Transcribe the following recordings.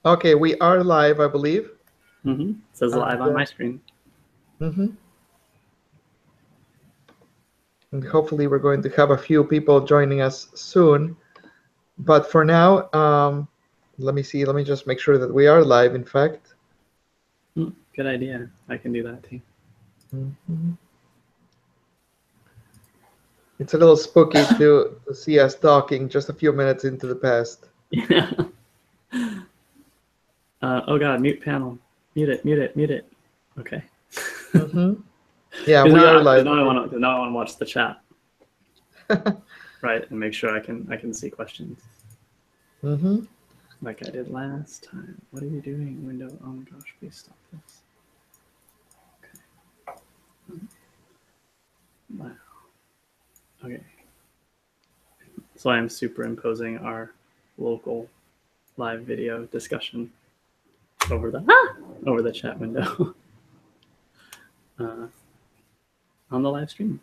Okay, we are live, I believe. It says live on my screen. And hopefully we're going to have a few people joining us soon. But for now, let me see. Let me just make sure that we are live, in fact. Good idea. I can do that too. It's a little spooky to see us talking just a few minutes into the past. Yeah. Oh God, mute panel. Mute it, mute it, mute it. Okay. Yeah, we are live. Now I want to watch the chat. Right, and make sure I can see questions. Like I did last time. What are you doing, window? Oh my gosh, please stop this. Okay. Wow. Okay. So I'm superimposing our local live video discussion over the chat window on the live stream.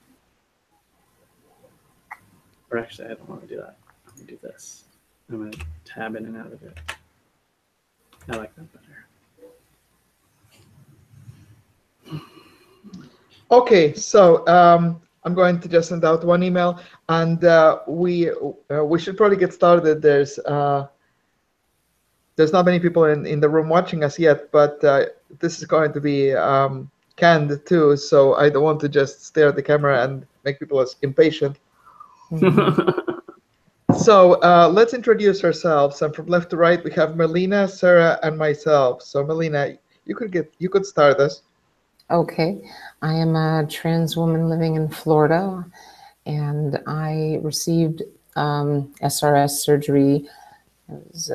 Or actually, I don't want to do that. I'm going to do this. I'm going to tab in and out of it. I like that better. Okay, so I'm going to just send out one email, and we should probably get started. There's not many people in the room watching us yet, but this is going to be canned too, so I don't want to just stare at the camera and make people impatient. So let's introduce ourselves. And from left to right, we have Melina, Sarah, and myself. So Melina, you could start us. Okay, I am a trans woman living in Florida, and I received SRS surgery. It was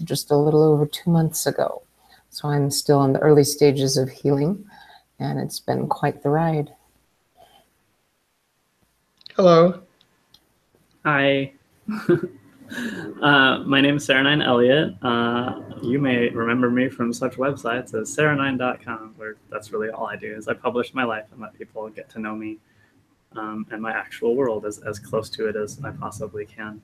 just a little over 2 months ago. So I'm still in the early stages of healing, and it's been quite the ride. Hello. Hi. My name is Sarah9 Elliott. You may remember me from such websites as sarah9.com, where that's really all I do is I publish my life and let people get to know me and my actual world as close to it as I possibly can.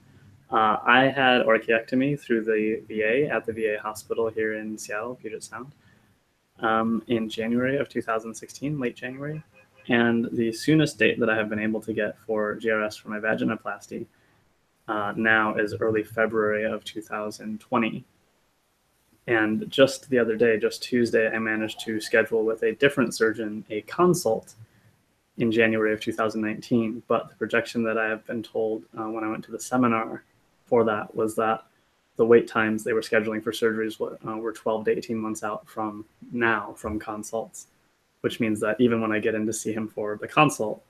I had orchiectomy through the VA at the VA hospital here in Seattle, Puget Sound, in January of 2016, late January. And the soonest date that I have been able to get for GRS for my vaginoplasty now is early February of 2020. And just the other day, just Tuesday, I managed to schedule with a different surgeon a consult in January of 2019. But the projection that I have been told when I went to the seminar for that was that the wait times they were scheduling for surgeries were 12 to 18 months out from now, from consults, which means that even when I get in to see him for the consult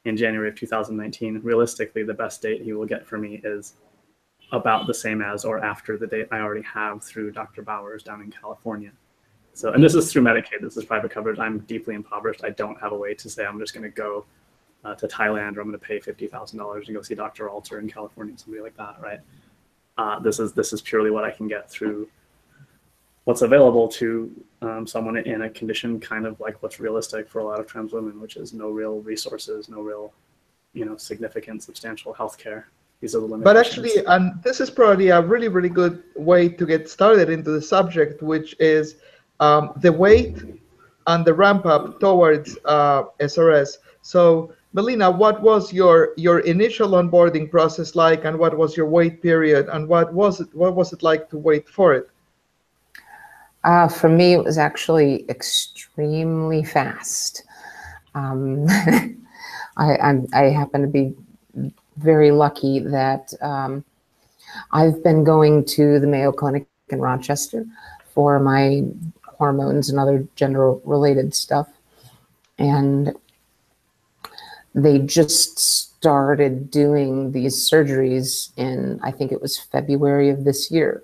in January of 2019, realistically, the best date he will get for me is about the same as or after the date I already have through Dr. Bowers down in California. So, and this is through Medicaid. This is private coverage. I'm deeply impoverished. I don't have a way to say I'm just going to go to Thailand or I'm going to pay $50,000 to go see Dr. Alter in California, somebody like that, right? This is purely what I can get through what's available to someone in a condition kind of like what's realistic for a lot of trans women, which is no real resources, no real, significant, substantial healthcare. These are the limitations. But actually, and this is probably a really, really good way to get started into the subject, which is the wait and the ramp up towards SRS. So, Melina, what was your initial onboarding process like, and what was your wait period, and what was it like to wait for it? For me, it was actually extremely fast. I happen to be very lucky that I've been going to the Mayo Clinic in Rochester for my hormones and other gender-related stuff. And they just started doing these surgeries in, I think it was February of this year.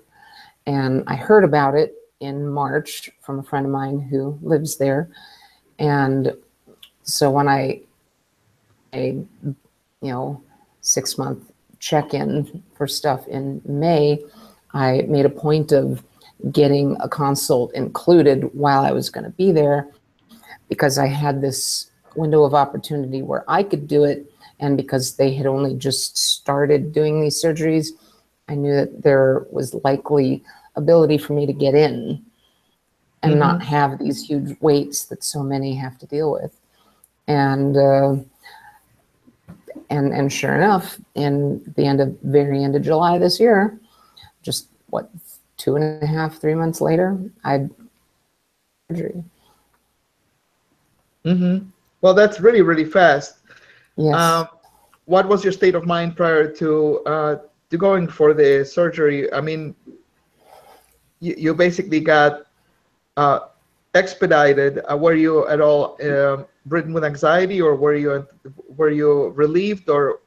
And I heard about it in March from a friend of mine who lives there. And so when I 6-month check-in for stuff in May, I made a point of getting a consult included while I was going to be there, because I had this window of opportunity where I could do it. And because they had only just started doing these surgeries, I knew that there was likely ability for me to get in and not have these huge waits that so many have to deal with. And sure enough, in the very end of July this year, just what, 2.5, 3 months later, I had surgery. Well, that's really, really fast. Yes. What was your state of mind prior to going for the surgery? I mean, you basically got expedited. Were you at all ridden with anxiety, or were you relieved, or?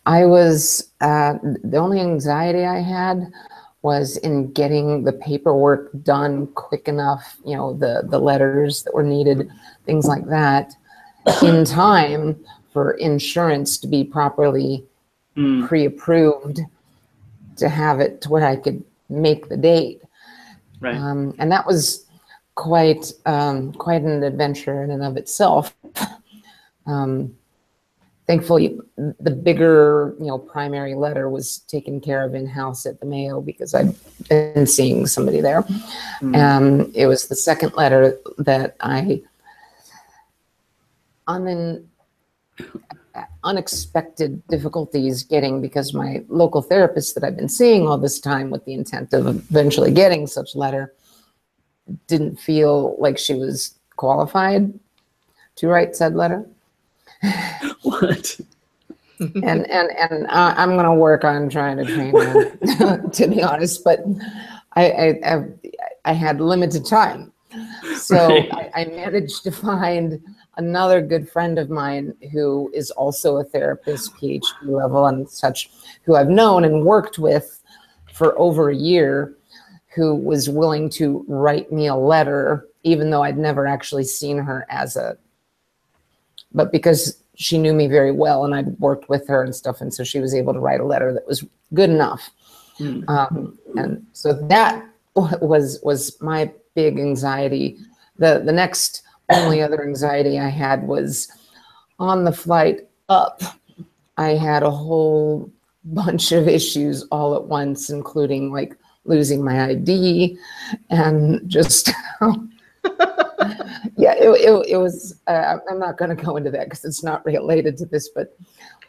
I was, the only anxiety I had was in getting the paperwork done quick enough, you know, the letters that were needed, things like that, in time for insurance to be properly pre-approved, to have it to where I could make the date. Right. And that was quite an adventure in and of itself. Thankfully, the bigger, you know, primary letter was taken care of in-house at the Mayo because I've been seeing somebody there. It was the second letter that I, unexpected difficulties getting, because my local therapist that I've been seeing all this time with the intent of eventually getting such letter didn't feel like she was qualified to write said letter. What? And I'm going to work on trying to train her, to be honest, but I had limited time. So Right. I managed to find another good friend of mine who is also a therapist, PhD level and such, who I've known and worked with for over a year, who was willing to write me a letter, even though I'd never actually seen her but because she knew me very well and I'd worked with her and stuff. And so she was able to write a letter that was good enough. And so that was my big anxiety. The next only other anxiety I had was on the flight up. I had a whole bunch of issues all at once, including like losing my ID and just, yeah, it was, I'm not going to go into that because it's not related to this, but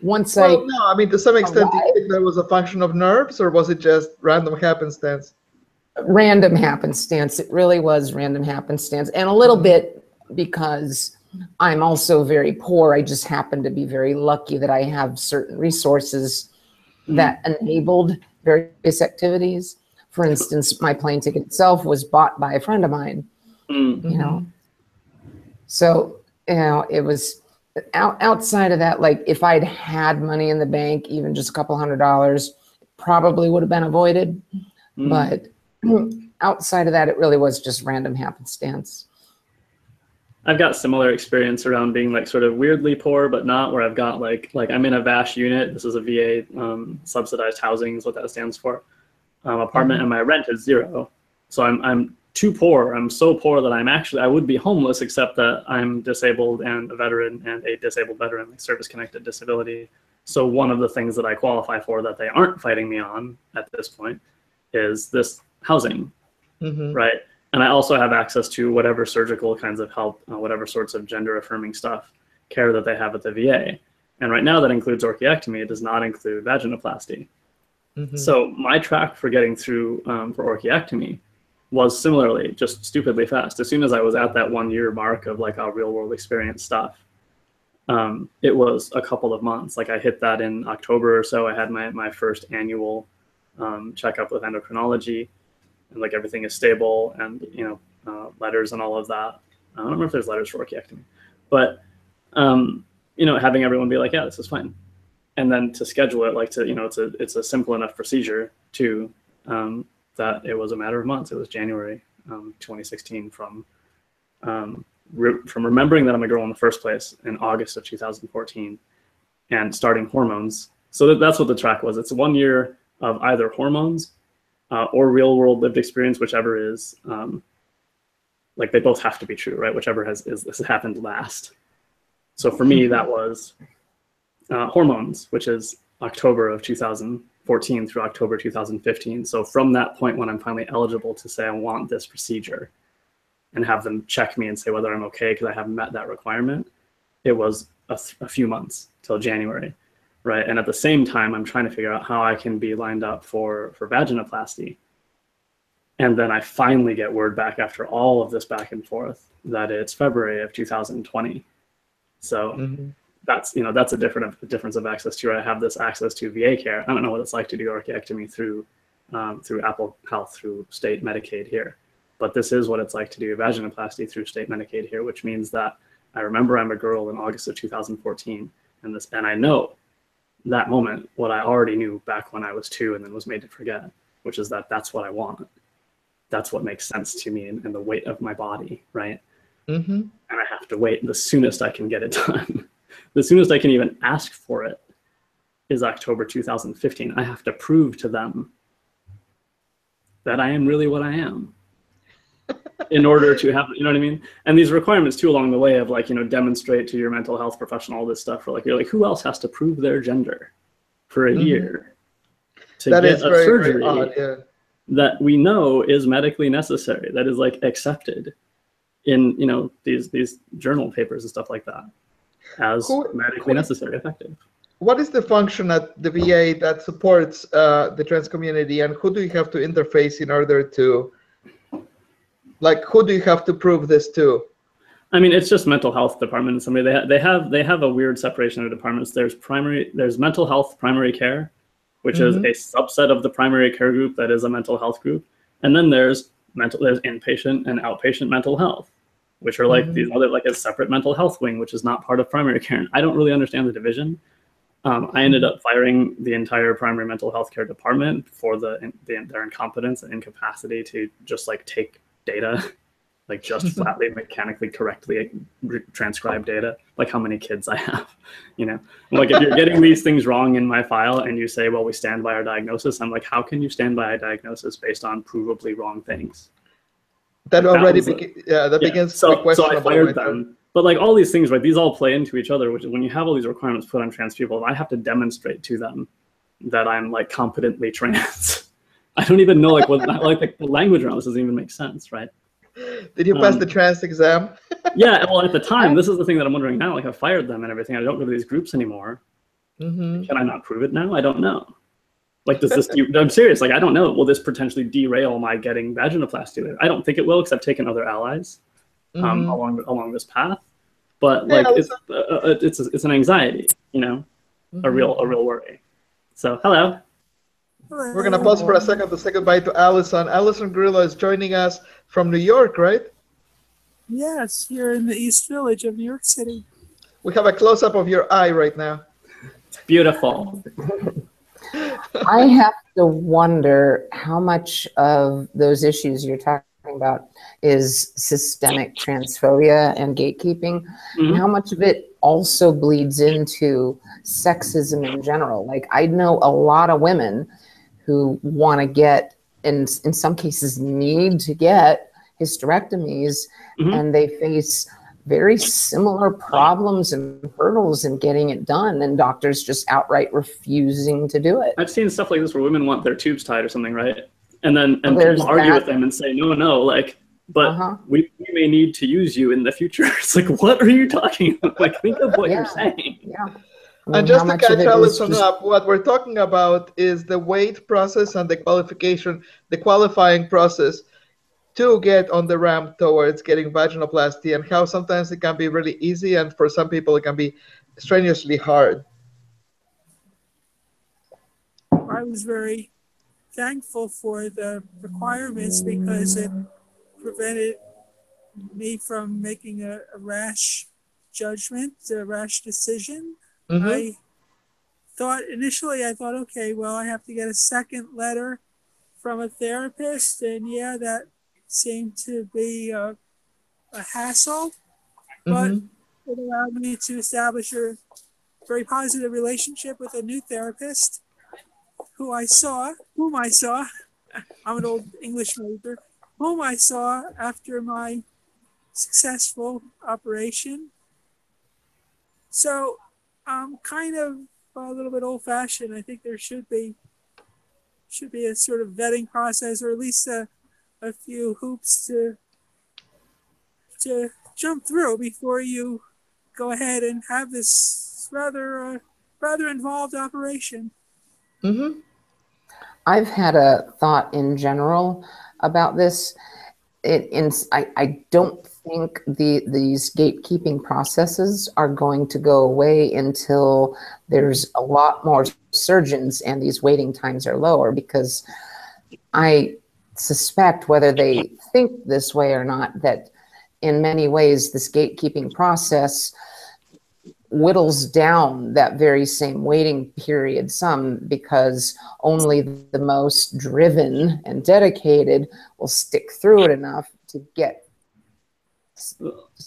once Well, no, I mean, to some extent, do you arrived, think that was a function of nerves, or was it just random happenstance? random happenstance. It really was random happenstance, and a little bit because I'm also very poor. I just happen to be very lucky that I have certain resources that enabled various activities. For instance, my plane ticket itself was bought by a friend of mine, you know. So, you know, it was outside of that, like if I'd had money in the bank, even just a couple $100, probably would have been avoided. But outside of that, it really was just random happenstance. I've got similar experience around being like sort of weirdly poor, but not, where I've got like I'm in a VASH unit. This is a VA subsidized housing is what that stands for. Apartment, and my rent is $0. So I'm too poor. I'm so poor that I would be homeless, except that I'm disabled and a veteran, and a disabled veteran, like service-connected disability. So one of the things that I qualify for that they aren't fighting me on at this point is this housing, right? And I also have access to whatever surgical kinds of help, whatever sorts of gender-affirming stuff, care that they have at the VA. And right now that includes orchiectomy. It does not include vaginoplasty. So my track for getting through for orchiectomy was similarly just stupidly fast. As soon as I was at that 1 year mark of like a real world experience stuff, it was a couple of months. Like I hit that in October or so. I had my first annual checkup with endocrinology, and like everything is stable, and you know, letters and all of that. I don't remember if there's letters for orchiectomy, but you know, having everyone be like, yeah, this is fine. And then to schedule it, like to, you know, it's a simple enough procedure to that it was a matter of months. It was January 2016 from remembering that I'm a girl in the first place in August of 2014 and starting hormones. So that's what the track was. It's 1 year of either hormones or real world lived experience, whichever is like they both have to be true, right? Whichever has happened last. So for me, that was hormones, which is October of 2000, 2014 through October 2015. So from that point when I'm finally eligible to say I want this procedure and have them check me and say whether I'm okay because I haven't met that requirement, it was a few months till January, right? And at the same time, I'm trying to figure out how I can be lined up for vaginoplasty. And then I finally get word back after all of this back and forth that it's February of 2020. So that's, you know, that's a difference of access to, I have this access to VA care. I don't know what it's like to do orchiectomy through Apple Health, through state Medicaid here. But this is what it's like to do vaginoplasty through state Medicaid here, which means that I remember I'm a girl in August of 2014, and I know that moment what I already knew back when I was 2 and then was made to forget, which is that that's what I want. That's what makes sense to me and the weight of my body, right? And I have to wait. The soonest I can get it done, the soonest I can even ask for it is October 2015. I have to prove to them that I am really what I am in order to have, you know what I mean? And these requirements too along the way of like, you know, demonstrate to your mental health professional all this stuff for like, you're like, who else has to prove their gender for a year to that get is a very, surgery very odd, yeah. that we know is medically necessary, that is like accepted in, you know, these journal papers and stuff like that as medically necessary, effective. What is the function at the VA that supports the trans community, and who do you have to interface in order to, like, who do you have to prove this to? I mean, it's just mental health department and somebody, they have a weird separation of departments. There's mental health primary care, which is a subset of the primary care group that is a mental health group. And then there's inpatient and outpatient mental health, which are like these other, like a separate mental health wing, which is not part of primary care. And I don't really understand the division. I ended up firing the entire primary mental health care department for their incompetence and incapacity to just like take data, like just flatly mechanically correctly transcribe data, like how many kids I have, you know, like if you're getting these things wrong in my file and you say, well, we stand by our diagnosis, I'm like, how can you stand by a diagnosis based on provably wrong things? That like, already begins to be questionable. So I fired them. But like all these things, right, these all play into each other, which is when you have all these requirements put on trans people, I have to demonstrate to them that I'm like competently trans. I don't even know like what like the language around this doesn't even make sense, right? Did you pass the trans exam? Yeah, well, at the time, this is the thing that I'm wondering now. Like, I fired them and everything. I don't go to these groups anymore. Can I not prove it now? I don't know. Like, does this? I'm serious. Like, I don't know. Will this potentially derail my getting vaginoplasty later? I don't think it will, because I've taken other allies along this path. But like, it's an anxiety, you know, a real worry. So, hello. We're going to pause for a second to say goodbye to Allison. Allison Grillo is joining us from New York, right? Yes, here in the East Village of New York City. We have a close-up of your eye right now. It's beautiful. I have to wonder how much of those issues you're talking about is systemic transphobia and gatekeeping, and how much of it also bleeds into sexism in general. Like, I know a lot of women who want to get, and in some cases need to get, hysterectomies, and they face very similar problems and hurdles in getting it done, and doctors just outright refusing to do it. I've seen stuff like this where women want their tubes tied or something, right? And people argue with them and say, no, like, but we may need to use you in the future. It's like, what are you talking about? Like, think of what you're saying. Yeah. I mean, and just to catch Allison up, what we're talking about is the weight process and the qualifying process to get on the ramp towards getting vaginoplasty, and how sometimes it can be really easy, and for some people it can be strenuously hard. I was very thankful for the requirements because it prevented me from making a rash judgment, a rash decision. I thought initially, okay, well, I have to get a second letter from a therapist, and yeah, that seemed to be a hassle, but it allowed me to establish a very positive relationship with a new therapist whom I saw, I'm an old English major, whom I saw after my successful operation. So I'm kind of a little bit old-fashioned. I think there should be should be a sort of vetting process, or at least a few hoops to jump through before you go ahead and have this rather involved operation. Mm-hmm. I've had a thought in general about this. I don't think these gatekeeping processes are going to go away until there's a lot more surgeons and these waiting times are lower, because I suspect, whether they think this way or not, that in many ways this gatekeeping process whittles down that very same waiting period some, because only the most driven and dedicated will stick through it enough to get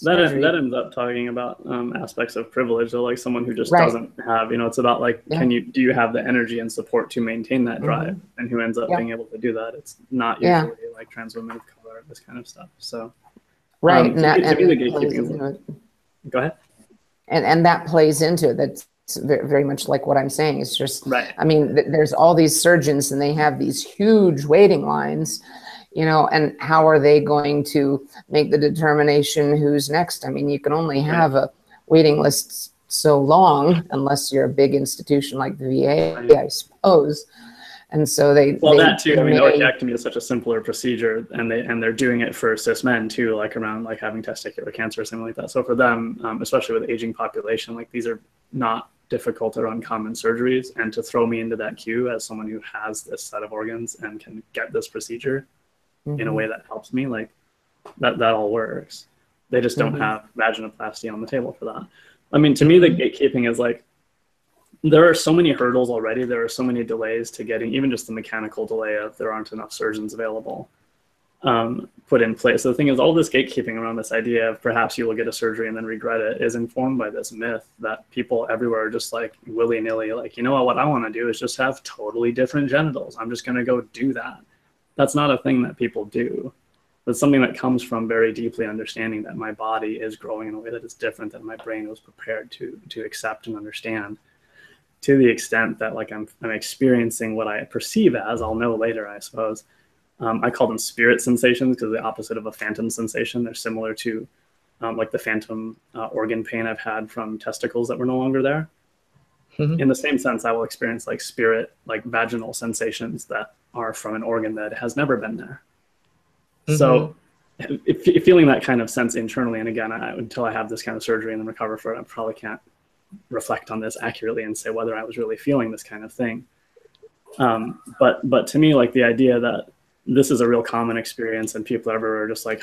that ends up talking about aspects of privilege. So like someone who just doesn't have, it's about like, do you have the energy and support to maintain that drive? And who ends up being able to do that? It's not usually like trans women of color, this kind of stuff. So to me, the gatekeeping is, go ahead. And that plays into it. That's very much like what I'm saying. It's just, I mean, there's all these surgeons and they have these huge waiting lines, and how are they going to make the determination who's next? I mean, you can only have a waiting list so long unless you're a big institution like the VA, I suppose. And so that too. I mean, orchiectomy is such a simpler procedure, and they're doing it for cis men too, like around like having testicular cancer or something like that. So for them, especially with aging population, like these are not difficult or uncommon surgeries. And to throw me into that queue as someone who has this set of organs and can get this procedure in a way that helps me, like that all works. They just don't have vaginoplasty on the table for that. I mean, to me, the gatekeeping is like, there are so many hurdles already. There are so many delays to getting, even just the mechanical delay of there aren't enough surgeons available, put in place. So the thing is, all this gatekeeping around this idea of perhaps you will get a surgery and then regret it is informed by this myth that people everywhere are just like willy-nilly, like, what I want to do is just have totally different genitals. I'm just going to go do that. That's not a thing that people do. It's something that comes from very deeply understanding that my body is growing in a way that is different than my brain was prepared to accept and understand. To the extent that like I'm experiencing what I perceive as, I'll know later, I suppose. I call them spirit sensations because the opposite of a phantom sensation. They're similar to like the phantom organ pain I've had from testicles that were no longer there. In the same sense, I will experience like spirit, like vaginal sensations that are from an organ that has never been there. So if feeling that kind of sense internally, and again, until I have this kind of surgery and then recover for it, I probably can't reflect on this accurately and say whether I was really feeling this kind of thing. But to me, like the idea that this is a real common experience and people everywhere are just like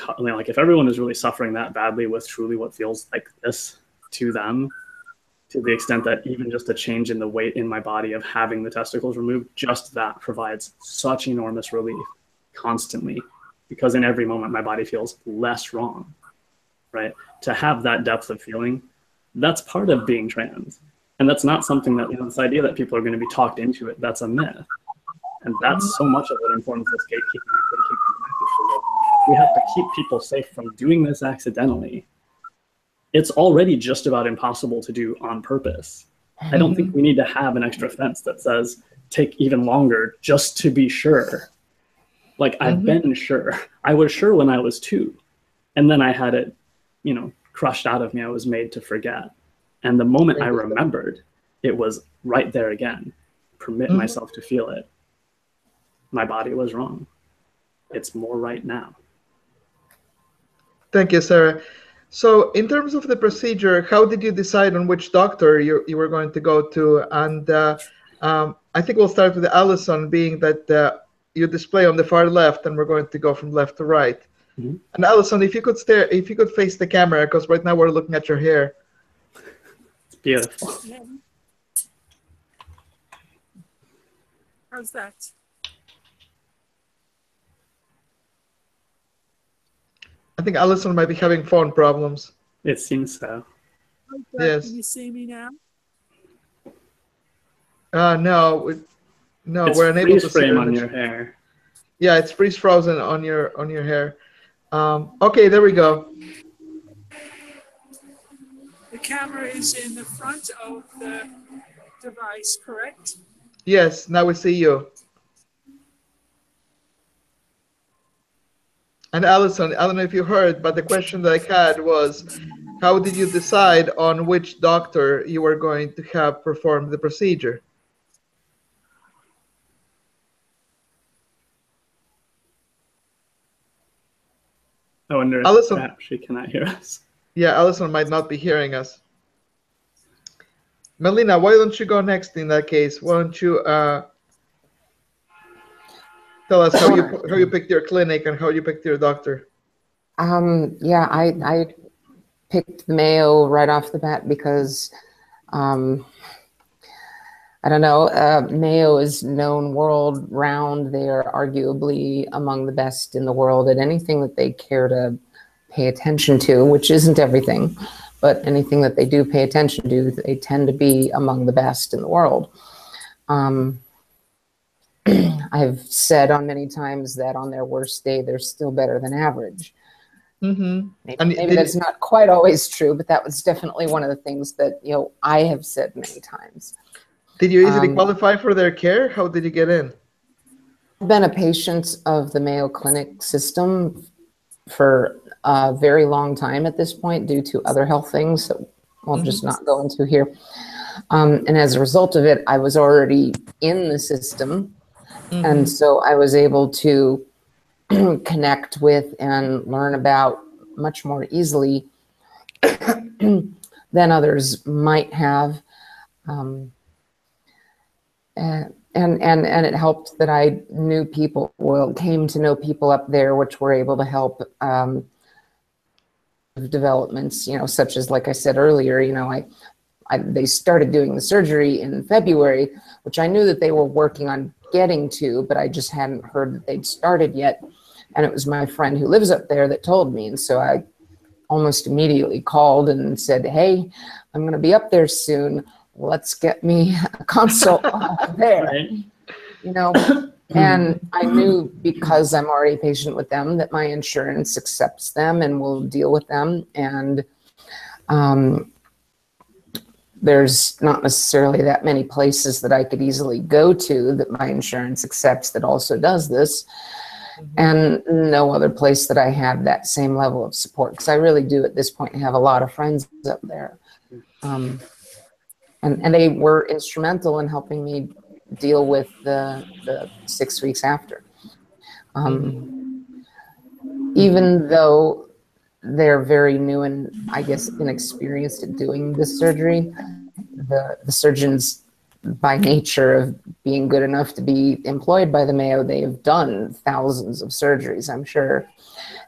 if everyone is really suffering that badly with truly what feels like this to them, to the extent that even just a change in the weight in my body of having the testicles removed, just that provides such enormous relief constantly, because in every moment my body feels less wrong, right? To have that depth of feeling, that's part of being trans. And that's not something that, this idea that people are going to be talked into it, that's a myth. And that's so much of what informs this gatekeeping. We have to keep people safe from doing this accidentally. It's already just about impossible to do on purpose. I don't think we need to have an extra fence that says, take even longer just to be sure. Like I've been sure. I was sure when I was 2. And then I had it, crushed out of me. I was made to forget. And the moment I remembered, it was right there again. Permit myself to feel it. My body was wrong. It's more right now. Thank you, Sarah. So in terms of the procedure, how did you decide on which doctor you were going to go to? And I think we'll start with Allison, being that you display on the far left, and we're going to go from left to right. And Allison, if you could face the camera, because right now we're looking at your hair. It's beautiful. How's that? I think Allison might be having phone problems. It seems so. Yes. Can you see me now? No, it's we're unable to see frame on your hair. Yeah, it's freeze frozen on your hair. Okay, there we go. The camera is in the front of the device, correct? Yes, now we see you. And Allison, I don't know if you heard, but the question that I had was, how did you decide on which doctor you were going to have perform the procedure? I wonder if Allison, perhaps she cannot hear us. yeah, Allison might not be hearing us. Melina, why don't you go next in that case? Why don't you tell us how you picked your clinic and how you picked your doctor? Yeah, I picked the Mayo right off the bat because I don't know, Mayo is known world round. They are arguably among the best in the world at anything that they care to pay attention to, which isn't everything, but anything that they do pay attention to, they tend to be among the best in the world. I've said on many times that on their worst day, they're still better than average. Mm-hmm. Maybe that's not quite always true, but that was definitely one of the things that, you know, I have said many times. Did you easily qualify for their care? How did you get in? I've been a patient of the Mayo Clinic system for a very long time at this point due to other health things that I'll just not go into here. And as a result of it, I was already in the system. And so I was able to connect with and learn about much more easily than others might have. And it helped that I knew people, came to know people up there, which were able to help developments, you know, such as, like I said earlier, you know, they started doing the surgery in February, which I knew that they were working on getting to, but I just hadn't heard that they'd started yet. And it was my friend who lives up there that told me. And so I almost immediately called and said, hey, I'm going to be up there soon. Let's get me a consult there, right. You know, and I knew because I'm already a patient with them that my insurance accepts them and will deal with them. And there's not necessarily that many places that I could easily go to that my insurance accepts that also does this. And no other place that I had that same level of support, because I really do at this point have a lot of friends up there. And they were instrumental in helping me deal with the 6 weeks after. Even though they're very new and I guess inexperienced at doing this surgery, the surgeons, by nature of being good enough to be employed by the Mayo, they have done thousands of surgeries, I'm sure.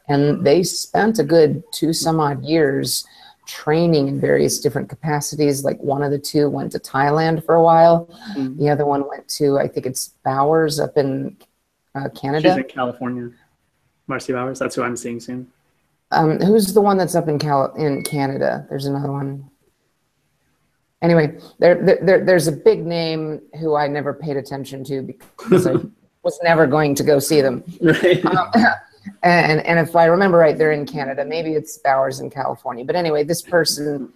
And they spent a good 2 some odd years training in various different capacities. Like one of the two went to Thailand for a while. The other one went to, I think it's Bowers up in Canada. She's in California. Marcy Bowers, that's who I'm seeing soon. Who's the one that's up in Canada? There's another one. Anyway, there's a big name who I never paid attention to because I was never going to go see them. Right. And if I remember right, they're in Canada. Maybe it's Bowers in California. But anyway, this person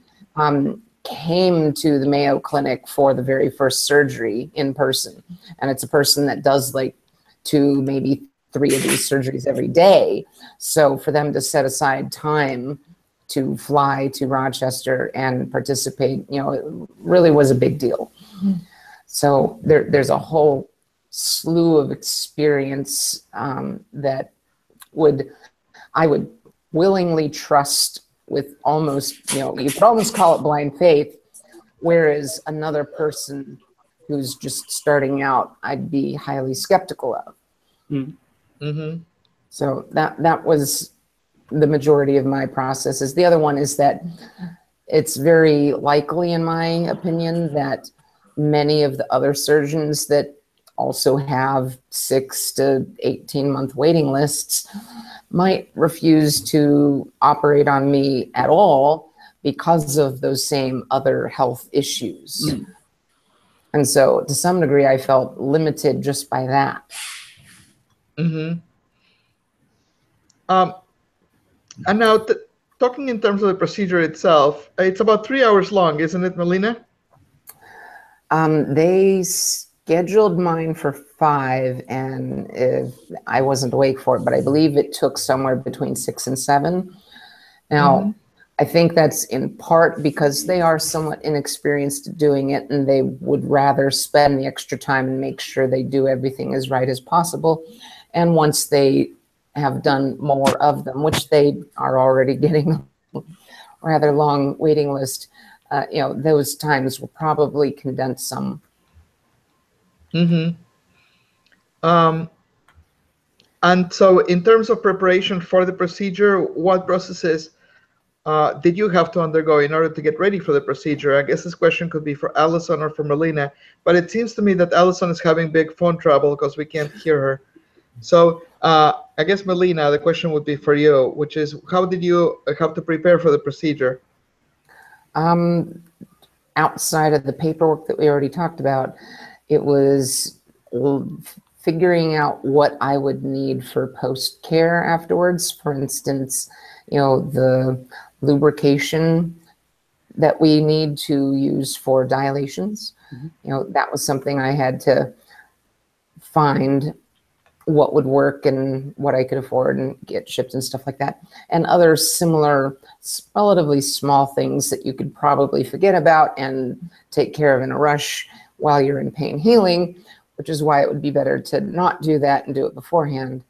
came to the Mayo Clinic for the very first surgery in person. And it's a person that does like 2, maybe 3 of these surgeries every day. So for them to set aside time to fly to Rochester and participate, you know, it really was a big deal. So there's a whole slew of experience that I would willingly trust with almost, you know, you could almost call it blind faith, whereas another person who's just starting out, I'd be highly skeptical of. So that was the majority of my processes. The other one is that it's very likely, in my opinion, that many of the other surgeons that also have 6 to 18-month waiting lists might refuse to operate on me at all because of those same other health issues. And so to some degree, I felt limited just by that. And now, talking in terms of the procedure itself, it's about 3 hours long, isn't it, Melina? They scheduled mine for 5, and I wasn't awake for it, but I believe it took somewhere between 6 and 7. Now, I think that's in part because they are somewhat inexperienced at doing it, and they would rather spend the extra time and make sure they do everything as right as possible. And once they have done more of them, which they are already getting a rather long waiting list, you know, those times will probably condense some. And so in terms of preparation for the procedure, what processes did you have to undergo in order to get ready for the procedure? I guess this question could be for Allison or for Melina, but it seems to me that Allison is having big phone trouble because we can't hear her. So I guess, Melina, the question would be for you, which is, how did you have to prepare for the procedure? Outside of the paperwork that we already talked about, it was figuring out what I would need for post-care afterwards. For instance, you know, the lubrication that we need to use for dilations. You know, that was something I had to find what would work and what I could afford and get shipped and stuff like that. And other similar, relatively small things that you could probably forget about and take care of in a rush while you're in pain healing, which is why it would be better to not do that and do it beforehand.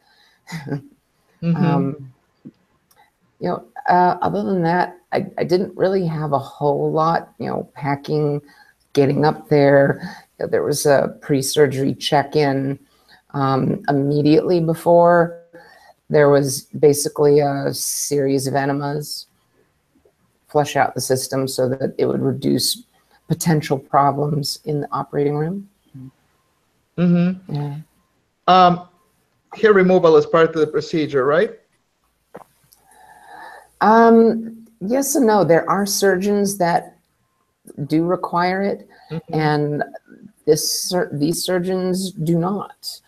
You know, other than that, I didn't really have a whole lot, you know, packing, getting up there. You know, there was a pre-surgery check-in immediately before. There was basically a series of enemas, flush out the system so that it would reduce potential problems in the operating room. Yeah. Hair removal is part of the procedure, right? Yes and no. There are surgeons that do require it, and these surgeons do not.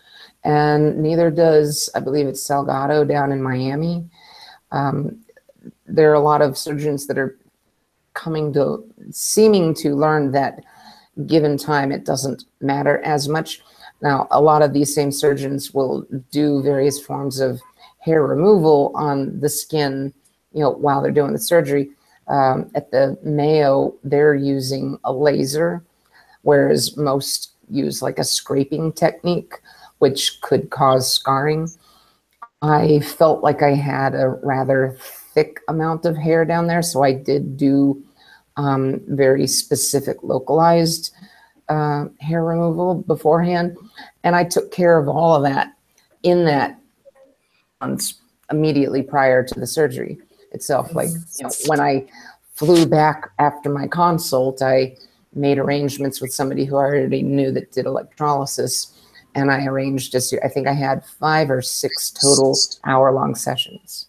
And neither does, I believe it's Salgado down in Miami. There are a lot of surgeons that are seeming to learn that given time, it doesn't matter as much. Now, a lot of these same surgeons will do various forms of hair removal on the skin, you know, while they're doing the surgery. At the Mayo, they're using a laser, whereas most use like a scraping technique, which could cause scarring. I felt like I had a rather thick amount of hair down there, so I did do very specific localized hair removal beforehand, and I took care of all of that in that months immediately prior to the surgery itself. Like, you know, when I flew back after my consult, I made arrangements with somebody who I already knew that did electrolysis, and I arranged I think I had 5 or 6 total hour-long sessions.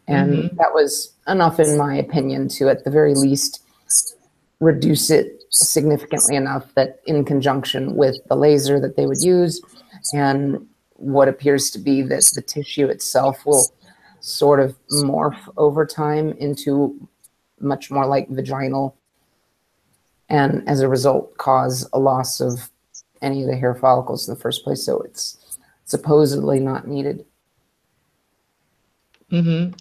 And that was enough, in my opinion, to at the very least reduce it significantly enough that in conjunction with the laser that they would use and what appears to be that the tissue itself will sort of morph over time into much more like vaginal, and as a result cause a loss of any of the hair follicles in the first place. So it's supposedly not needed.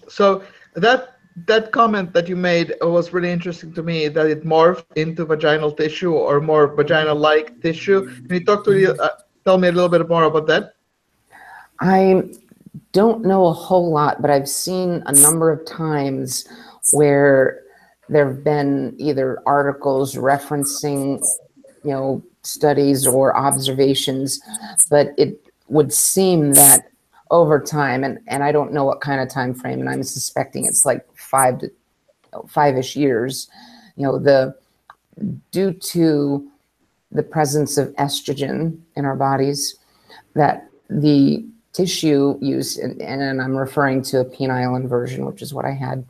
So that comment that you made was really interesting to me, that it morphed into vaginal tissue or more vaginal-like tissue. Can you tell me a little bit more about that? I don't know a whole lot, but I've seen a number of times where there have been either articles referencing, you know, studies or observations, but it would seem that over time, and I don't know what kind of time frame, and I'm suspecting it's like 5-ish years, you know, due to the presence of estrogen in our bodies, that the tissue use, and I'm referring to a penile inversion, which is what I had,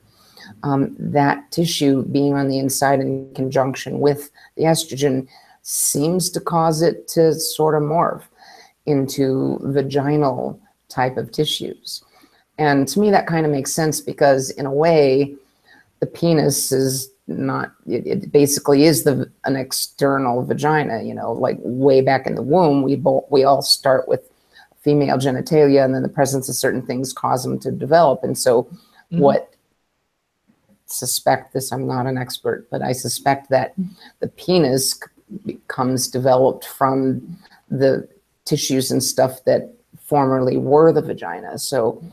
that tissue being on the inside in conjunction with the estrogen seems to cause it to sort of morph into vaginal type of tissues. And to me, that kind of makes sense, because in a way, the penis is not, it basically is an external vagina, you know, like way back in the womb, we all start with female genitalia, and then the presence of certain things cause them to develop. And so what suspect this, I'm not an expert, but I suspect that the penis becomes developed from the tissues and stuff that formerly were the vagina. So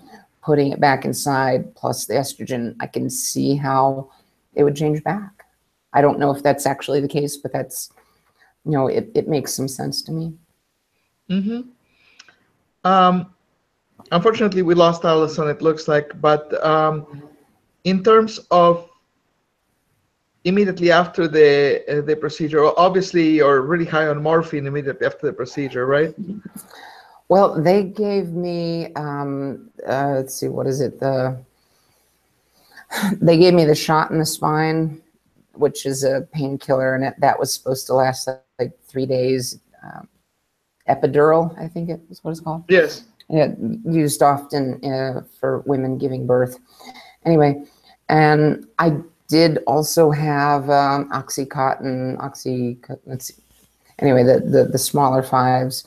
putting it back inside plus the estrogen, I can see how it would change back. I don't know if that's actually the case, but that's, you know, it makes some sense to me. Unfortunately, we lost Allison, it looks like, but in terms of immediately after the procedure, obviously you're really high on morphine immediately after the procedure, right? Well, they gave me, let's see, what is it? They gave me the shot in the spine, which is a painkiller, and that was supposed to last like 3 days. Epidural, I think it was what it's called. Yes. Yeah, used often for women giving birth. Anyway, and I did also have Oxycontin, let's see. Anyway, the smaller 5s.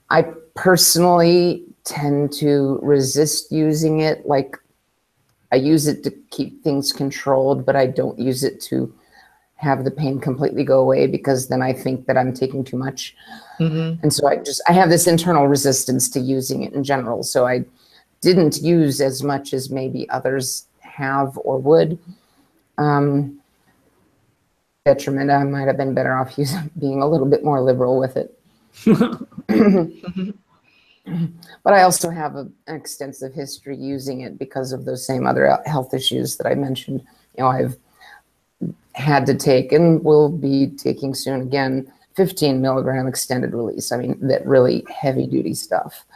I personally tend to resist using it. Like, I use it to keep things controlled, but I don't use it to have the pain completely go away, because then I think that I'm taking too much. And so I have this internal resistance to using it in general. So I didn't use as much as maybe others have or would. Detriment, I might have been better off being a little bit more liberal with it. But I also have an extensive history using it because of those same other health issues that I mentioned. You know, I've had to take, and will be taking soon again, 15 milligram extended release. I mean, that really heavy duty stuff.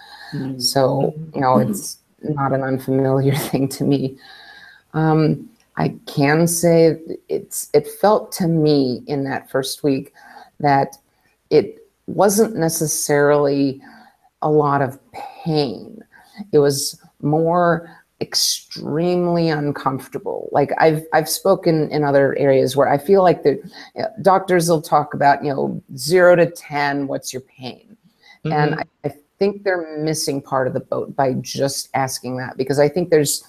So, you know, it's not an unfamiliar thing to me. I can say it felt to me in that first week that it wasn't necessarily a lot of pain. It was more extremely uncomfortable. Like I've spoken in other areas where I feel like the doctors will talk about, you know, 0 to 10, what's your pain? And I think they're missing part of the boat by just asking that, because I think there's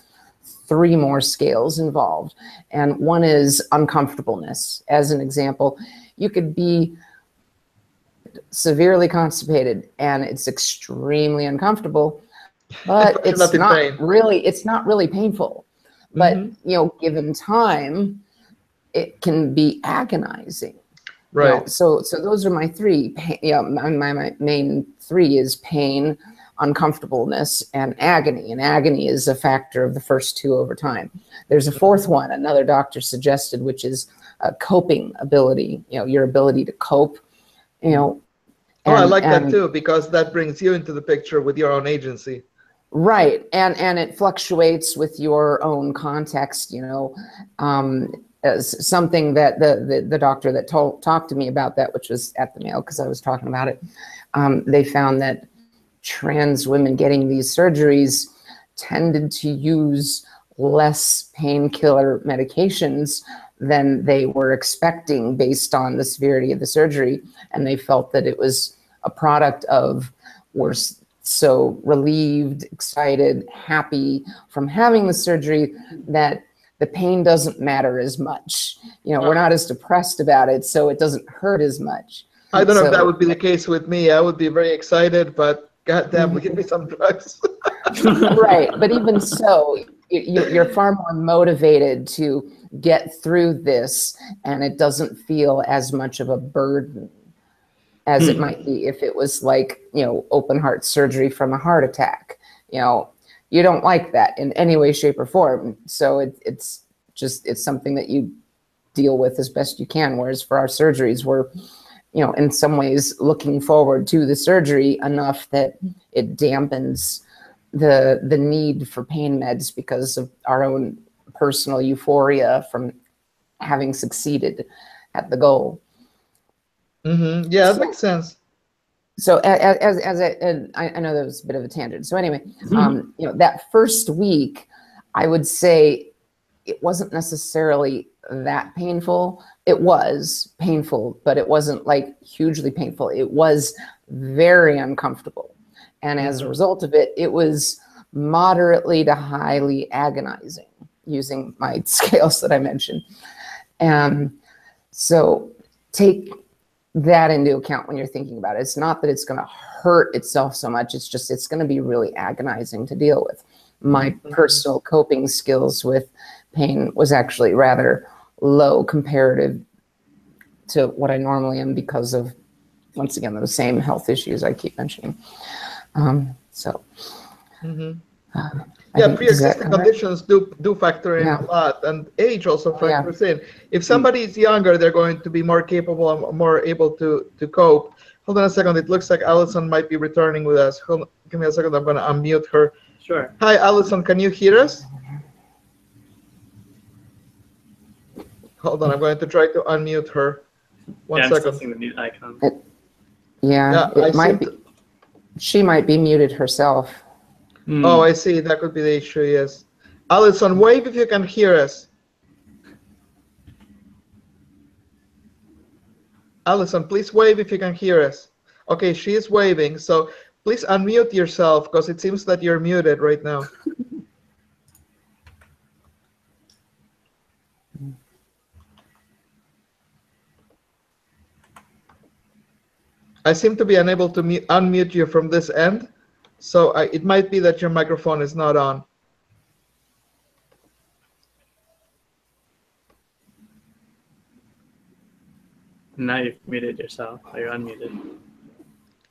3 more scales involved. And one is uncomfortableness. As an example, you could be severely constipated and it's extremely uncomfortable, but it's not really painful. But you know, given time, it can be agonizing. Right. You know, so those are my 3. My main 3 is pain, uncomfortableness, and agony. And agony is a factor of the first 2 over time. There's a 4th one, another doctor suggested, which is a coping ability. You know, your ability to cope. You know. I like that too, because that brings you into the picture with your own agency. Right, and it fluctuates with your own context, you know. As something that the doctor that talked to me about that, which was at the Mayo, because I was talking about it, they found that trans women getting these surgeries tended to use less painkiller medications than they were expecting based on the severity of the surgery, and they felt that it was a product of worse. So relieved, excited, happy from having the surgery, that the pain doesn't matter as much. You know, we're not as depressed about it, so it doesn't hurt as much. I don't know if that would be the case with me. I would be very excited, but goddamn, give me some drugs. Right, but even so, you're far more motivated to get through this, and it doesn't feel as much of a burden as it might be if it was like, you know, open heart surgery from a heart attack. You know, you don't like that in any way, shape, or form. So it's something that you deal with as best you can. Whereas for our surgeries, we're, you know, in some ways looking forward to the surgery enough that it dampens the need for pain meds because of our own personal euphoria from having succeeded at the goal. Yeah, that makes sense. So I know that was a bit of a tangent. So anyway, you know, that first week, I would say it wasn't necessarily that painful. It was painful, but it wasn't like hugely painful. It was very uncomfortable. And as a result of it, it was moderately to highly agonizing, using my scales that I mentioned. And so take that into account when you're thinking about it. It's not that it's going to hurt itself so much. It's just, it's going to be really agonizing to deal with. My personal coping skills with pain was actually rather low comparative to what I normally am because of, once again, the same health issues I keep mentioning. Yeah, pre-existing conditions do factor in a lot, and age also factors in. If somebody is younger, they're going to be more capable and more able to cope. Hold on a second. It looks like Allison might be returning with us. Give me a second. I'm going to unmute her. Sure. Hi, Allison. Can you hear us? Hold on. I'm going to try to unmute her. One second. I'm still seeing the mute icon. It might be. She might be muted herself. Oh, I see. That could be the issue, yes. Allison, wave if you can hear us. Allison, please wave if you can hear us. Okay, she is waving, so please unmute yourself because it seems that you're muted right now. I seem to be unable to unmute you from this end. So it might be that your microphone is not on. Now you've muted yourself. Or you're unmuted.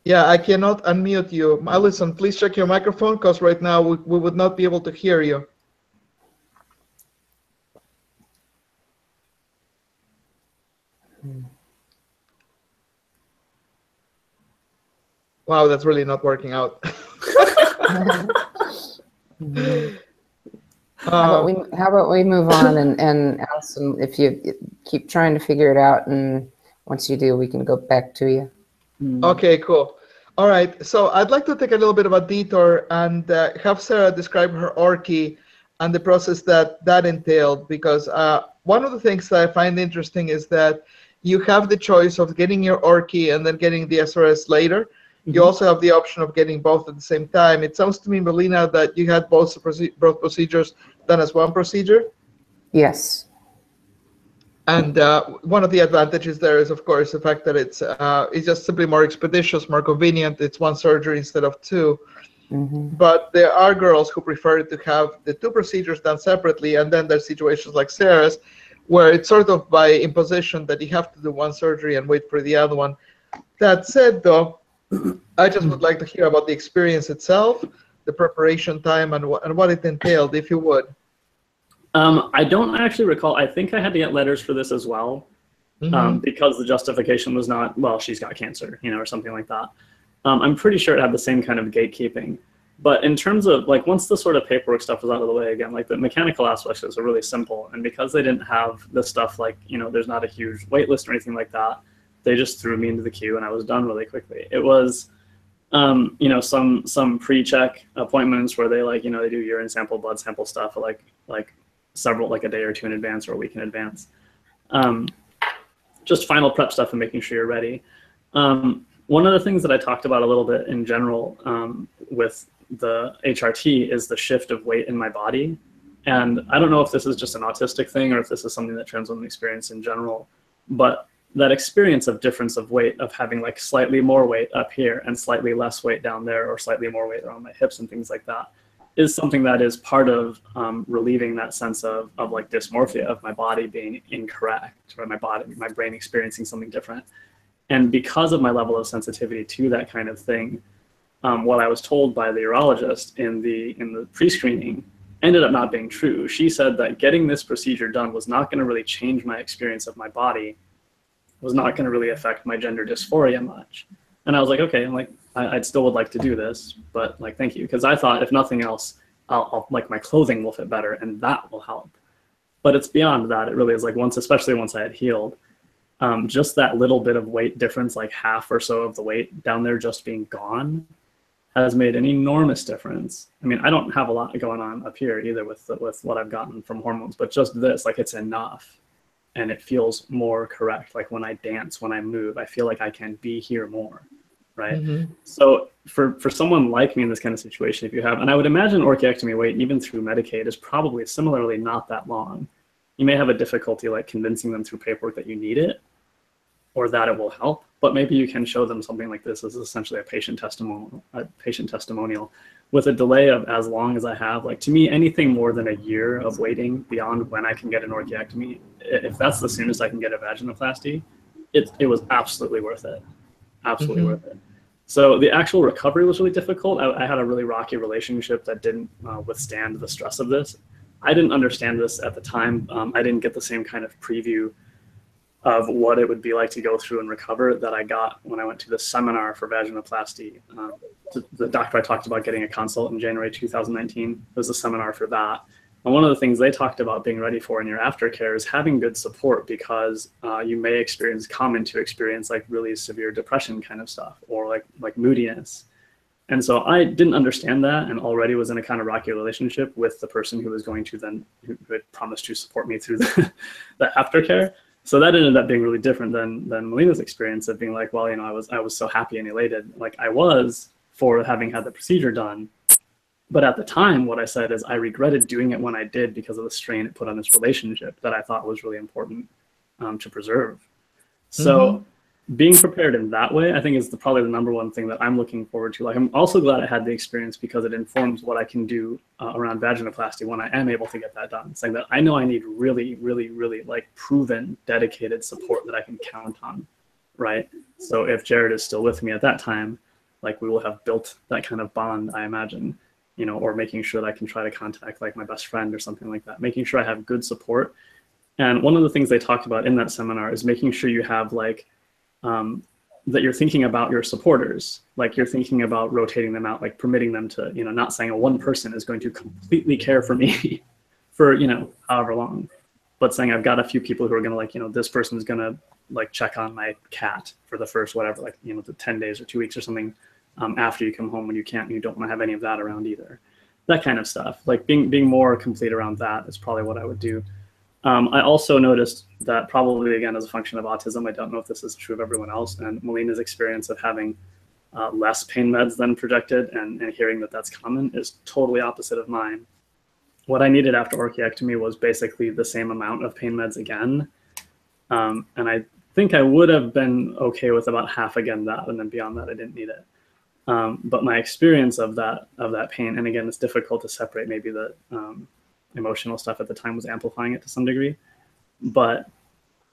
Yeah, I cannot unmute you. Allison, please check your microphone because right now we would not be able to hear you. Wow, that's really not working out. How about we move on, and Allison, if you keep trying to figure it out, and once you do, we can go back to you. Okay, cool. All right, so I'd like to take a little bit of a detour and have Sarah describe her ORCI and the process that entailed, because one of the things that I find interesting is that you have the choice of getting your ORCI and then getting the SRS later. You also have the option of getting both at the same time. It sounds to me, Melina, that you had both procedures done as one procedure. Yes. And one of the advantages there is, of course, the fact that it's just simply more expeditious, more convenient. It's one surgery instead of two. But there are girls who prefer to have the two procedures done separately, and then there's situations like Sarah's, where it's sort of by imposition that you have to do one surgery and wait for the other one. That said, though, I just would like to hear about the experience itself, the preparation time, and what it entailed, if you would. I don't actually recall. I think I had to get letters for this as well, because the justification was not, well, she's got cancer, or something like that. I'm pretty sure it had the same kind of gatekeeping. But in terms of, like, once the sort of paperwork stuff was out of the way, again, like, the mechanical aspects are really simple. And because they didn't have this stuff, like, there's not a huge wait list or anything like that, they just threw me into the queue and I was done really quickly. It was, some pre-check appointments where they, like, they do urine sample, blood sample stuff, like several, like a day or two in advance or a week in advance. Just final prep stuff and making sure you're ready. One of the things that I talked about a little bit in general with the HRT is the shift of weight in my body. And I don't know if this is just an autistic thing or if this is something that trans women experience in general, but that experience of difference of weight, of having like slightly more weight up here and slightly less weight down there, or slightly more weight around my hips and things like that, is something that is part of relieving that sense of like dysmorphia of my body being incorrect, or my brain experiencing something different. And because of my level of sensitivity to that kind of thing, what I was told by the urologist in the pre-screening ended up not being true. She said that getting this procedure done was not going to really change my experience of my body, was not going to really affect my gender dysphoria much. And I was like, okay, I'm like, I still would like to do this, but like, thank you. Because I thought, if nothing else, I'll like, my clothing will fit better and that will help. But it's beyond that. It really is like, especially once I had healed, just that little bit of weight difference, like half or so of the weight down there just being gone, has made an enormous difference. I mean, I don't have a lot going on up here either with what I've gotten from hormones, but just this, like, it's enough. And it feels more correct. Like when I dance, when I move, I feel like I can be here more, right? Mm-hmm. So for someone like me in this kind of situation, if you have, and I would imagine orchiectomy wait, even through Medicaid, is probably similarly not that long. You may have a difficulty like convincing them through paperwork that you need it or that it will help, but maybe you can show them something like this as essentially a patient testimonial with a delay of as long as I have. Like, to me, anything more than a year of waiting beyond when I can get an orchiectomy, if that's the soonest I can get a vaginoplasty, it was absolutely worth it. Absolutely worth it. So the actual recovery was really difficult. I had a really rocky relationship that didn't withstand the stress of this. I didn't understand this at the time. I didn't get the same kind of preview of what it would be like to go through and recover that I got when I went to the seminar for vaginoplasty. The doctor I talked about getting a consult in January 2019, there was a seminar for that. And one of the things they talked about being ready for in your aftercare is having good support, because you may experience like really severe depression kind of stuff, or like moodiness. And so I didn't understand that, and already was in a kind of rocky relationship with the person who was going to then, who had promised to support me through the aftercare. So that ended up being really different than Melina's experience of being like, well, you know, I was so happy and elated, like I was for having had the procedure done. But at the time, what I said is I regretted doing it when I did because of the strain it put on this relationship that I thought was really important to preserve. So being prepared in that way, I think, is probably the number one thing that I'm looking forward to. Like, I'm also glad I had the experience because it informs what I can do around vaginoplasty when I am able to get that done. Saying that I know I need really, really, really like proven, dedicated support that I can count on, right? So if Jared is still with me at that time, like, we will have built that kind of bond, I imagine, you know, or making sure that I can try to contact like my best friend or something like that, making sure I have good support. And one of the things they talked about in that seminar is making sure you have like, that you're thinking about your supporters, like you're thinking about rotating them out, like permitting them to, you know, not saying one person is going to completely care for me for, you know, however long, but saying I've got a few people who are going to, like, you know, this person is going to like check on my cat for the first, whatever, like, you know, the 10 days or 2 weeks or something after you come home when you can't, and you don't want to have any of that around either. That kind of stuff, like being more complete around that is probably what I would do. I also noticed that, probably again as a function of autism, I don't know if this is true of everyone else, and Melina's experience of having less pain meds than projected and hearing that that's common is totally opposite of mine. What I needed after orchiectomy was basically the same amount of pain meds again. And I think I would have been okay with about half again that, and then beyond that I didn't need it. But my experience of that pain, and again, it's difficult to separate, maybe the emotional stuff at the time was amplifying it to some degree, but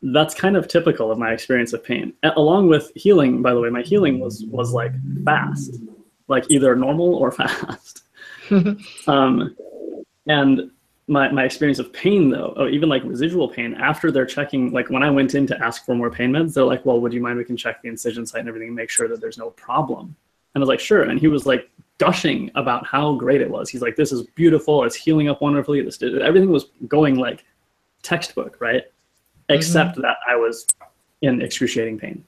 that's kind of typical of my experience of pain. Along with healing, by the way, my healing was like fast, like either normal or fast. And my experience of pain, though, even like residual pain, after they're checking, like when I went in to ask for more pain meds, they're like, well, would you mind, we can check the incision site and everything and make sure that there's no problem. And I was like, sure. And he was like gushing about how great it was. He's like, this is beautiful. It's healing up wonderfully. Everything was going like textbook, right? Except that I was in excruciating pain.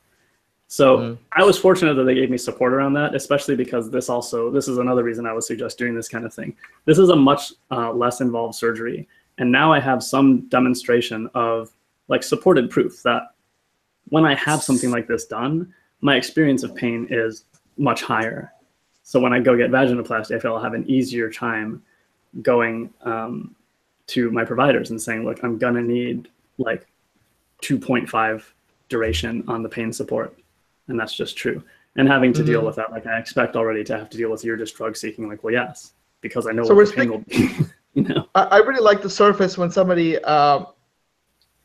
So I was fortunate that they gave me support around that, especially because this is another reason I would suggest doing this kind of thing. This is a much less involved surgery. And now I have some demonstration of like supported proof that when I have something like this done, my experience of pain is much higher. So when I go get vaginoplasty, I feel I'll have an easier time going to my providers and saying, look, I'm gonna need like 2.5 duration on the pain support. And that's just true. And having to deal with that, like I expect already to have to deal with, you're just drug seeking, like, well, yes, because I know what the pain will be, you know? I really like the surface when somebody, I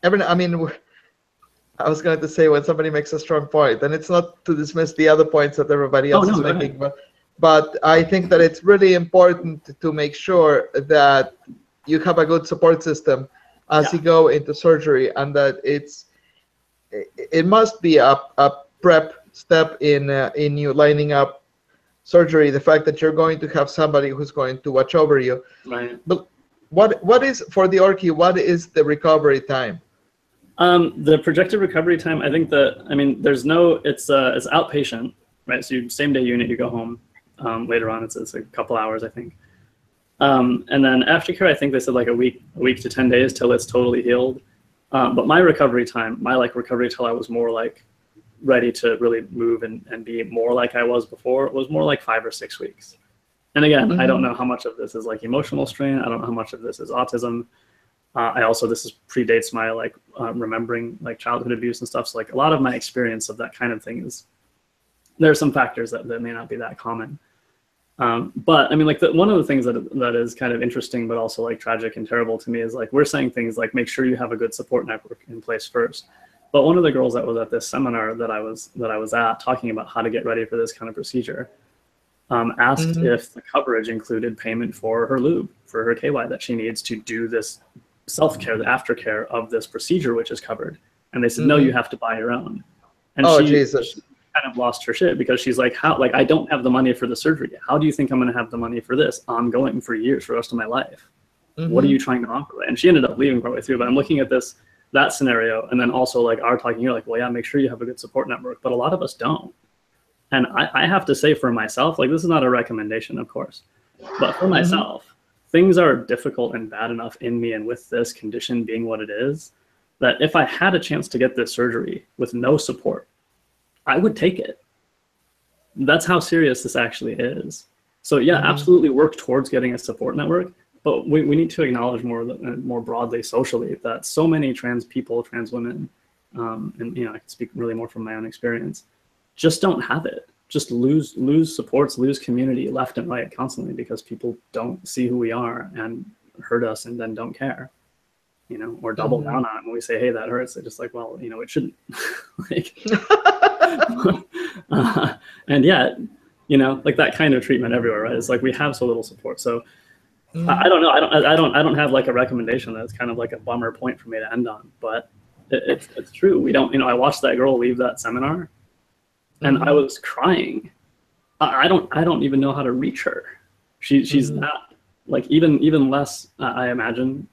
was going to say when somebody makes a strong point, and it's not to dismiss the other points that everybody else is making, but I think that it's really important to make sure that you have a good support system as you go into surgery, and that it must be a prep step in you lining up surgery. The fact that you're going to have somebody who's going to watch over you. Right. But what is, for the orchi, what is the recovery time? The projected recovery time, I think it's outpatient, right? So same day unit, you go home. later on. It's a couple hours, I think. And then aftercare, I think they said like a week to 10 days till it's totally healed. But my recovery time, my like recovery till I was more like ready to really move and be more like I was before, was more like 5 or 6 weeks. And again, I don't know how much of this is like emotional strain. I don't know how much of this is autism. This predates my like remembering like childhood abuse and stuff. So like a lot of my experience of that kind of thing is, there are some factors that may not be that common. But I mean, like one of the things that is kind of interesting, but also like tragic and terrible to me is like, we're saying things like, make sure you have a good support network in place first. But one of the girls that was at this seminar that I was at talking about how to get ready for this kind of procedure, asked if the coverage included payment for her lube, for her KY that she needs to do this self-care, the aftercare of this procedure, which is covered. And they said, no, you have to buy your own. And Jesus. She kind of lost her shit because she's like, how, like, I don't have the money for the surgery. How do you think I'm going to have the money for this ongoing for years, for the rest of my life? What are you trying to offer? And she ended up leaving partway through, but I'm looking at that scenario. And then also like our talking, you're like, well, yeah, make sure you have a good support network, but a lot of us don't. And I have to say for myself, like, this is not a recommendation, of course, but for myself, things are difficult and bad enough in me and with this condition being what it is, that if I had a chance to get this surgery with no support, I would take it. That's how serious this actually is. So yeah, absolutely work towards getting a support network, but we need to acknowledge more broadly socially that so many trans people, trans women, and I can speak really more from my own experience, just don't have it. Just lose supports, lose community left and right constantly because people don't see who we are and hurt us and then don't care, or double down on it when we say, hey, that hurts. They're just like, well, it shouldn't. Like, and yet, like that kind of treatment everywhere, right? It's like we have so little support. So I don't know. I don't have like a recommendation that's kind of like a bummer point for me to end on, but it's true. We don't, I watched that girl leave that seminar and I was crying. I don't even know how to reach her. She's not, like, even less, I imagine,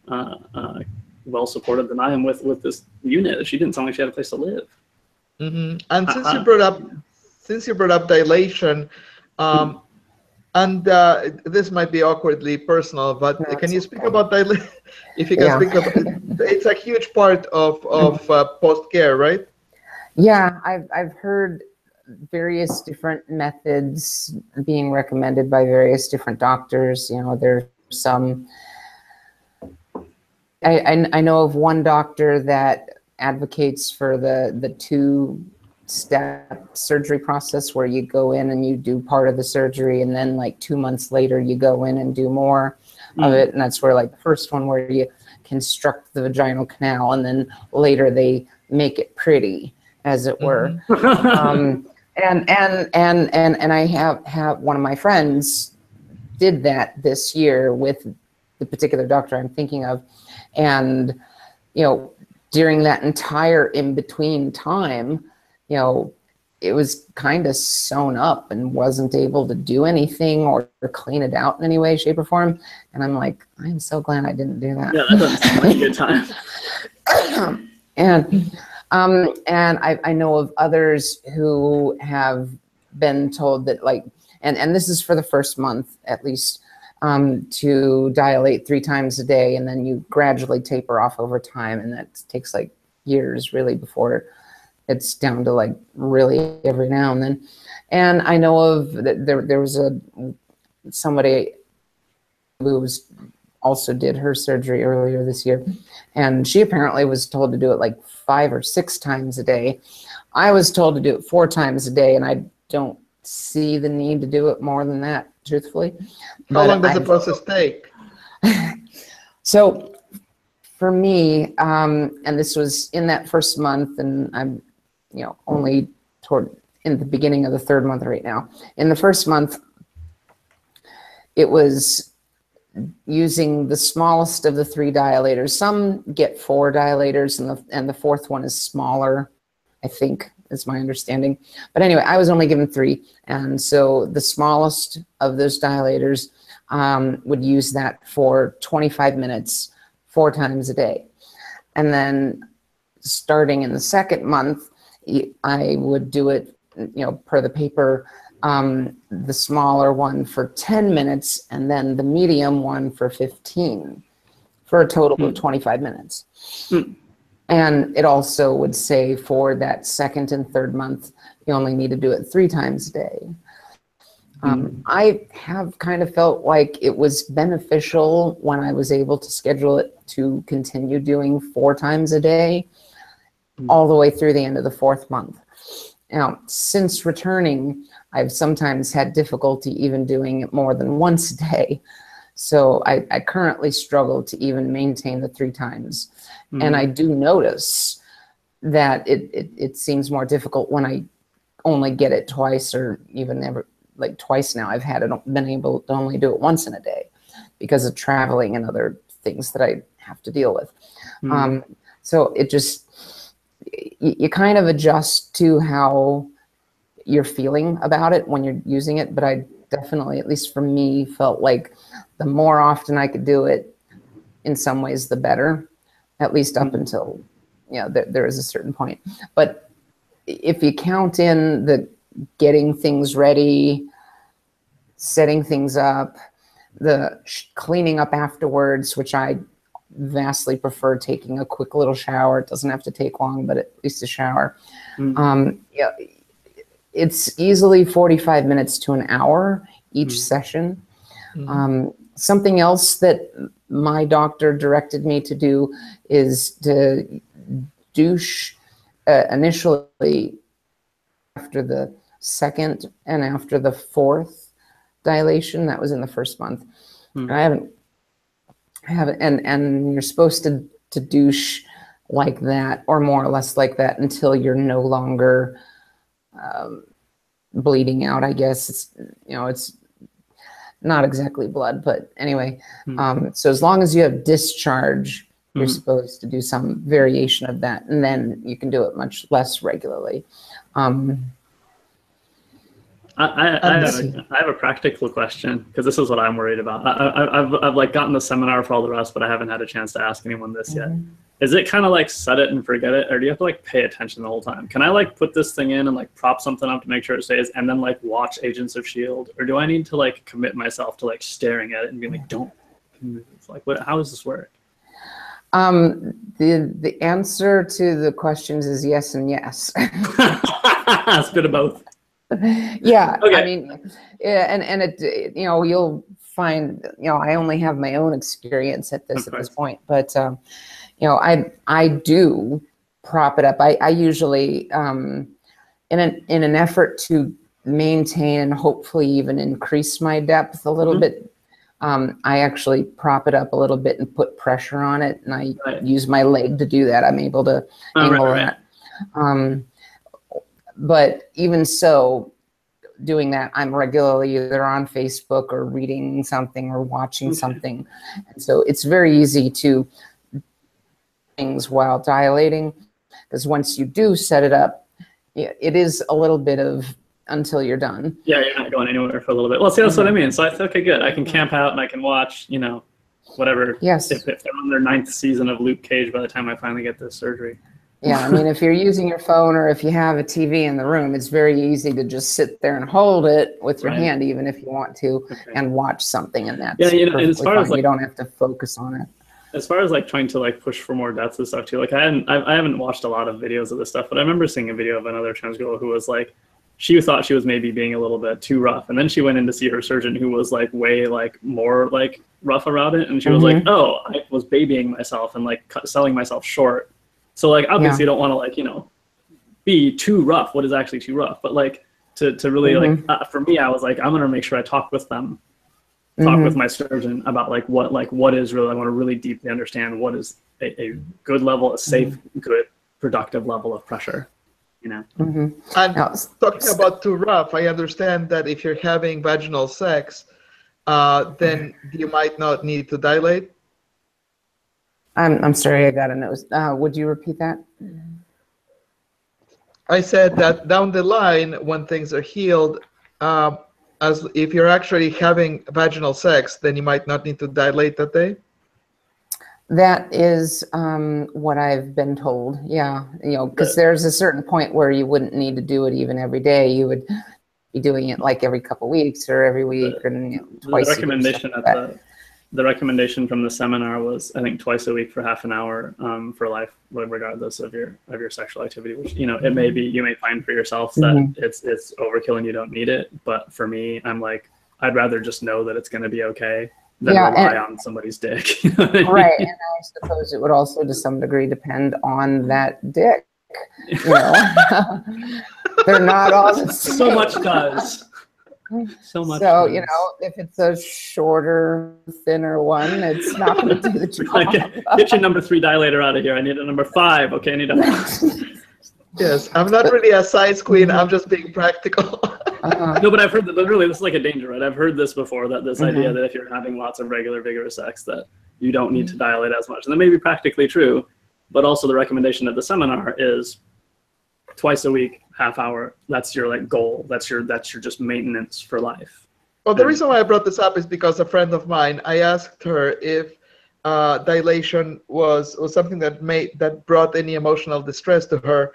well supported than I am with this unit. She didn't sound like she had a place to live. And since you brought up dilation, and this might be awkwardly personal, but can you speak about dilation? If you can speak about it's a huge part of post care, right? Yeah, I've heard various different methods being recommended by various different doctors. There's some. I know of one doctor that advocates for the 2-step surgery process where you go in and you do part of the surgery and then like 2 months later you go in and do more of it. And that's where like the first one where you construct the vaginal canal and then later they make it pretty, as it were. And I have one of my friends did that this year with the particular doctor I'm thinking of. And, during that entire in-between time, it was kind of sewn up and wasn't able to do anything or clean it out in any way, shape, or form. And I'm like, I'm so glad I didn't do that. Yeah, that doesn't sound like a good time. And I know of others who have been told that, like, and this is for the first month at least, to dilate 3 times a day, and then you gradually taper off over time, and that takes like years really before it's down to like really every now and then. And I know of that there was somebody who also did her surgery earlier this year, and she apparently was told to do it like 5 or 6 times a day. I was told to do it 4 times a day, and I don't see the need to do it more than that, truthfully. How long does the process take? So for me, and this was in that first month, and I'm only in the beginning of the 3rd month right now. In the first month, it was using the smallest of the 3 dilators. Some get 4 dilators, and the 4th one is smaller, I think, is my understanding. But anyway, I was only given 3, and so the smallest of those dilators would use that for 25 minutes, 4 times a day. And then starting in the 2nd month, I would do it, per the paper, the smaller one for 10 minutes, and then the medium one for 15, for a total of 25 minutes. And it also would say for that second and third month, you only need to do it 3 times a day. I have kind of felt like it was beneficial when I was able to schedule it to continue doing 4 times a day all the way through the end of the 4th month. Now, since returning, I've sometimes had difficulty even doing it more than once a day. So I currently struggle to even maintain the 3 times. And I do notice that it seems more difficult when I only get it twice, or even never, like twice now. I've been able to only do it once in a day because of traveling and other things that I have to deal with. So it just, you kind of adjust to how you're feeling about it when you're using it. But I definitely, at least for me, felt like the more often I could do it, in some ways, the better, at least up until, there is a certain point. But if you count in the getting things ready, setting things up, the cleaning up afterwards, which I vastly prefer taking a quick little shower. It doesn't have to take long, but at least a shower. It's easily 45 minutes to an hour each session. Something else that my doctor directed me to do is to douche initially after the 2nd and after the 4th dilation. That was in the 1st month. I haven't, and you're supposed to douche like that, or more or less like that, until you're no longer bleeding out, I guess. It's not exactly blood, but anyway. So as long as you have discharge, you're supposed to do some variation of that, and then you can do it much less regularly. I have a practical question, because this is what I'm worried about. I've like gotten the seminar for all the rest, but I haven't had a chance to ask anyone this yet. Is it kind of like set it and forget it, or do you have to like pay attention the whole time? Can I like put this thing in and like prop something up to make sure it stays, and then like watch Agents of S.H.I.E.L.D., or do I need to like commit myself to like staring at it and being like, don't move? Like, how does this work? The answer to the questions is yes and yes. It's a bit of both. Yeah, okay. I mean, and it, you'll find, I only have my own experience at this point, but I do prop it up. I usually, in an effort to maintain and hopefully even increase my depth a little bit, I actually prop it up a little bit and put pressure on it, and I use my leg to do that. I'm able to angle that. But even so, doing that, I'm regularly either on Facebook or reading something or watching something. And so it's very easy to do things while dilating, because once you do set it up, it is a little bit of until you're done. Yeah, you're not going anywhere for a little bit. Well, see, that's what I mean. So I thought, okay, good. I can camp out and I can watch, whatever. Yes. If they're on their 9th season of Luke Cage by the time I finally get this surgery. Yeah, I mean, if you're using your phone or if you have a TV in the room, it's very easy to just sit there and hold it with your hand, even if you want to, and watch something, and that's and as far as like, you don't have to focus on it. As far as like trying to like push for more depth and stuff too, like I haven't watched a lot of videos of this stuff, but I remember seeing a video of another trans girl who was like, she thought she was maybe being a little bit too rough, and then she went in to see her surgeon, who was like way like more like rough around it, and she was like, oh, I was babying myself and like selling myself short. So like obviously you don't want to like be too rough. What is actually too rough? But like to really like for me, I was like, I'm gonna make sure I talk with them, talk with my surgeon about what is really, I want to really deeply understand what is a good level, a safe, good, productive level of pressure. And talking about too rough, I understand that if you're having vaginal sex, then you might not need to dilate. I'm sorry, I got a nose. Would you repeat that? I said that down the line, when things are healed, as if you're actually having vaginal sex, then you might not need to dilate that day. That is what I've been told. Yeah, because there's a certain point where you wouldn't need to do it even every day. You would be doing it like every couple weeks or every week, and twice the a week, recommendation stuff at like the recommendation from the seminar was, I think, twice a week for half an hour for life, regardless of your sexual activity. Which, you know, it may be, you may find for yourself that it's overkill and you don't need it. But for me, I'm like, I'd rather just know that it's going to be okay than rely on somebody's dick. You know what I mean? Right, and I suppose it would also, to some degree, depend on that dick. You know, they're not all the same. So much does. So much. So, does. you know, if it's a shorter, thinner one, it's not going to do the job. Get your number 3 dilator out of here. I need a number 5. Okay, I need a. Yes, I'm not really a size queen. I'm just being practical. No, but I've heard that. But really, this is like a danger, right? I've heard this before. That this idea that if you're having lots of regular, vigorous sex, that you don't need to dilate as much, and that may be practically true. But also, the recommendation at the seminar is twice a week, half hour. That's your like goal. That's your just maintenance for life. Well, the reason why I brought this up is because a friend of mine, I asked her if dilation was something that brought any emotional distress to her,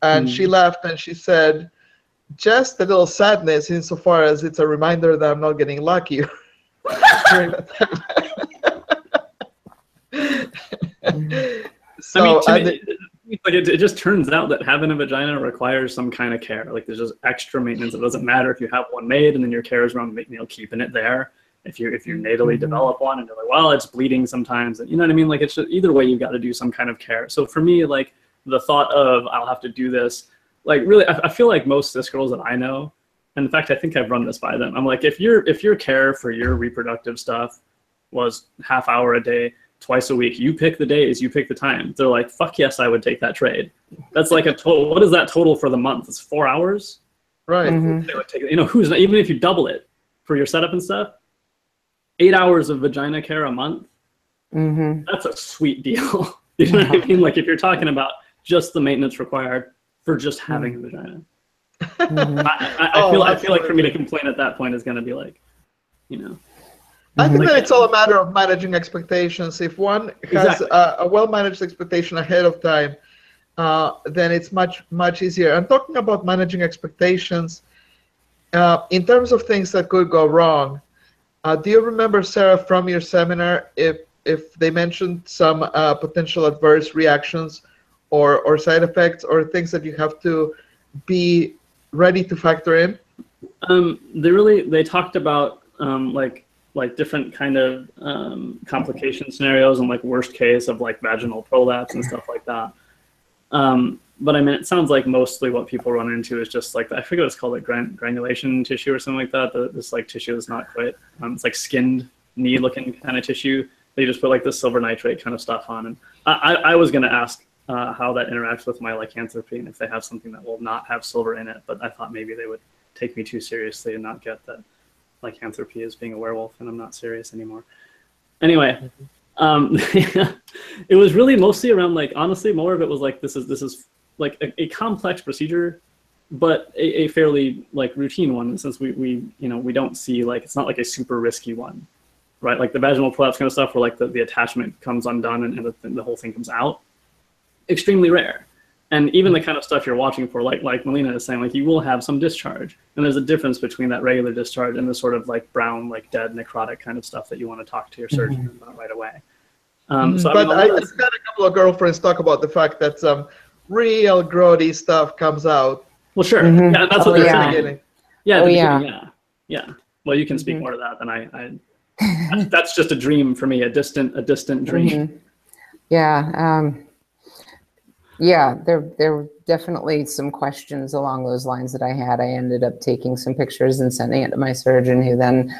and she laughed and she said, just a little sadness insofar as it's a reminder that I'm not getting lucky during that time. So, I mean, like it just turns out that having a vagina requires some kind of care. Like there's just extra maintenance. It doesn't matter if you have one made and then your care is around, you know, keeping it there. If you natally develop one and you're like, well, it's bleeding sometimes, you know what I mean? Like it's just, either way, you've got to do some kind of care. So for me, like the thought of I'll have to do this, like really, I feel like most cis girls that I know, and in fact, I think I've run this by them. I'm like, if your care for your reproductive stuff was half hour a day, twice a week, you pick the days, you pick the time. They're like, fuck yes, I would take that trade. That's like a total. What is that total for the month? It's 4 hours, right? They would take, you know, who's not, even if you double it for your setup and stuff, 8 hours of vagina care a month. That's a sweet deal. You know what I mean? Like if you're talking about just the maintenance required for just having a vagina. I feel like for me to complain at that point is going to be like, you know. I think that it's all a matter of managing expectations. If one has a well-managed expectation ahead of time, then it's much easier. And talking about managing expectations, in terms of things that could go wrong, do you remember, Sarah, from your seminar, if they mentioned some potential adverse reactions or side effects or things that you have to be ready to factor in? They talked about like different kind of complication scenarios and like worst case of like vaginal prolapse and stuff like that. But I mean, it sounds like mostly what people run into is just like, I forget what it's called, like granulation tissue or something like that. This like tissue is not quite, it's like skinned knee looking kind of tissue. They just put like this silver nitrate kind of stuff on. And I was going to ask how that interacts with my lycanthropy and if they have something that will not have silver in it, but I thought maybe they would take me too seriously and not get that lycanthropy is being a werewolf and I'm not serious anymore. Anyway, it was really mostly around like, honestly, more of it was like, this is like a complex procedure, but a fairly like routine one, since we don't see, like, it's not like a super risky one, right? Like the vaginal prolapse kind of stuff where like the attachment comes undone and the whole thing comes out. Extremely rare. And even the kind of stuff you're watching for, like Melina is saying, like you will have some discharge. And there's a difference between that regular discharge and the sort of like brown, like dead necrotic kind of stuff that you want to talk to your surgeon about right away. So but I've had a couple of girlfriends talk about the fact that some real grody stuff comes out. Well, sure. Yeah, that's what they're saying. Yeah. Yeah. Well, you can speak more to that than I that's just a dream for me, a distant dream. Yeah. Yeah, there were definitely some questions along those lines that I had. I ended up taking some pictures and sending it to my surgeon, who then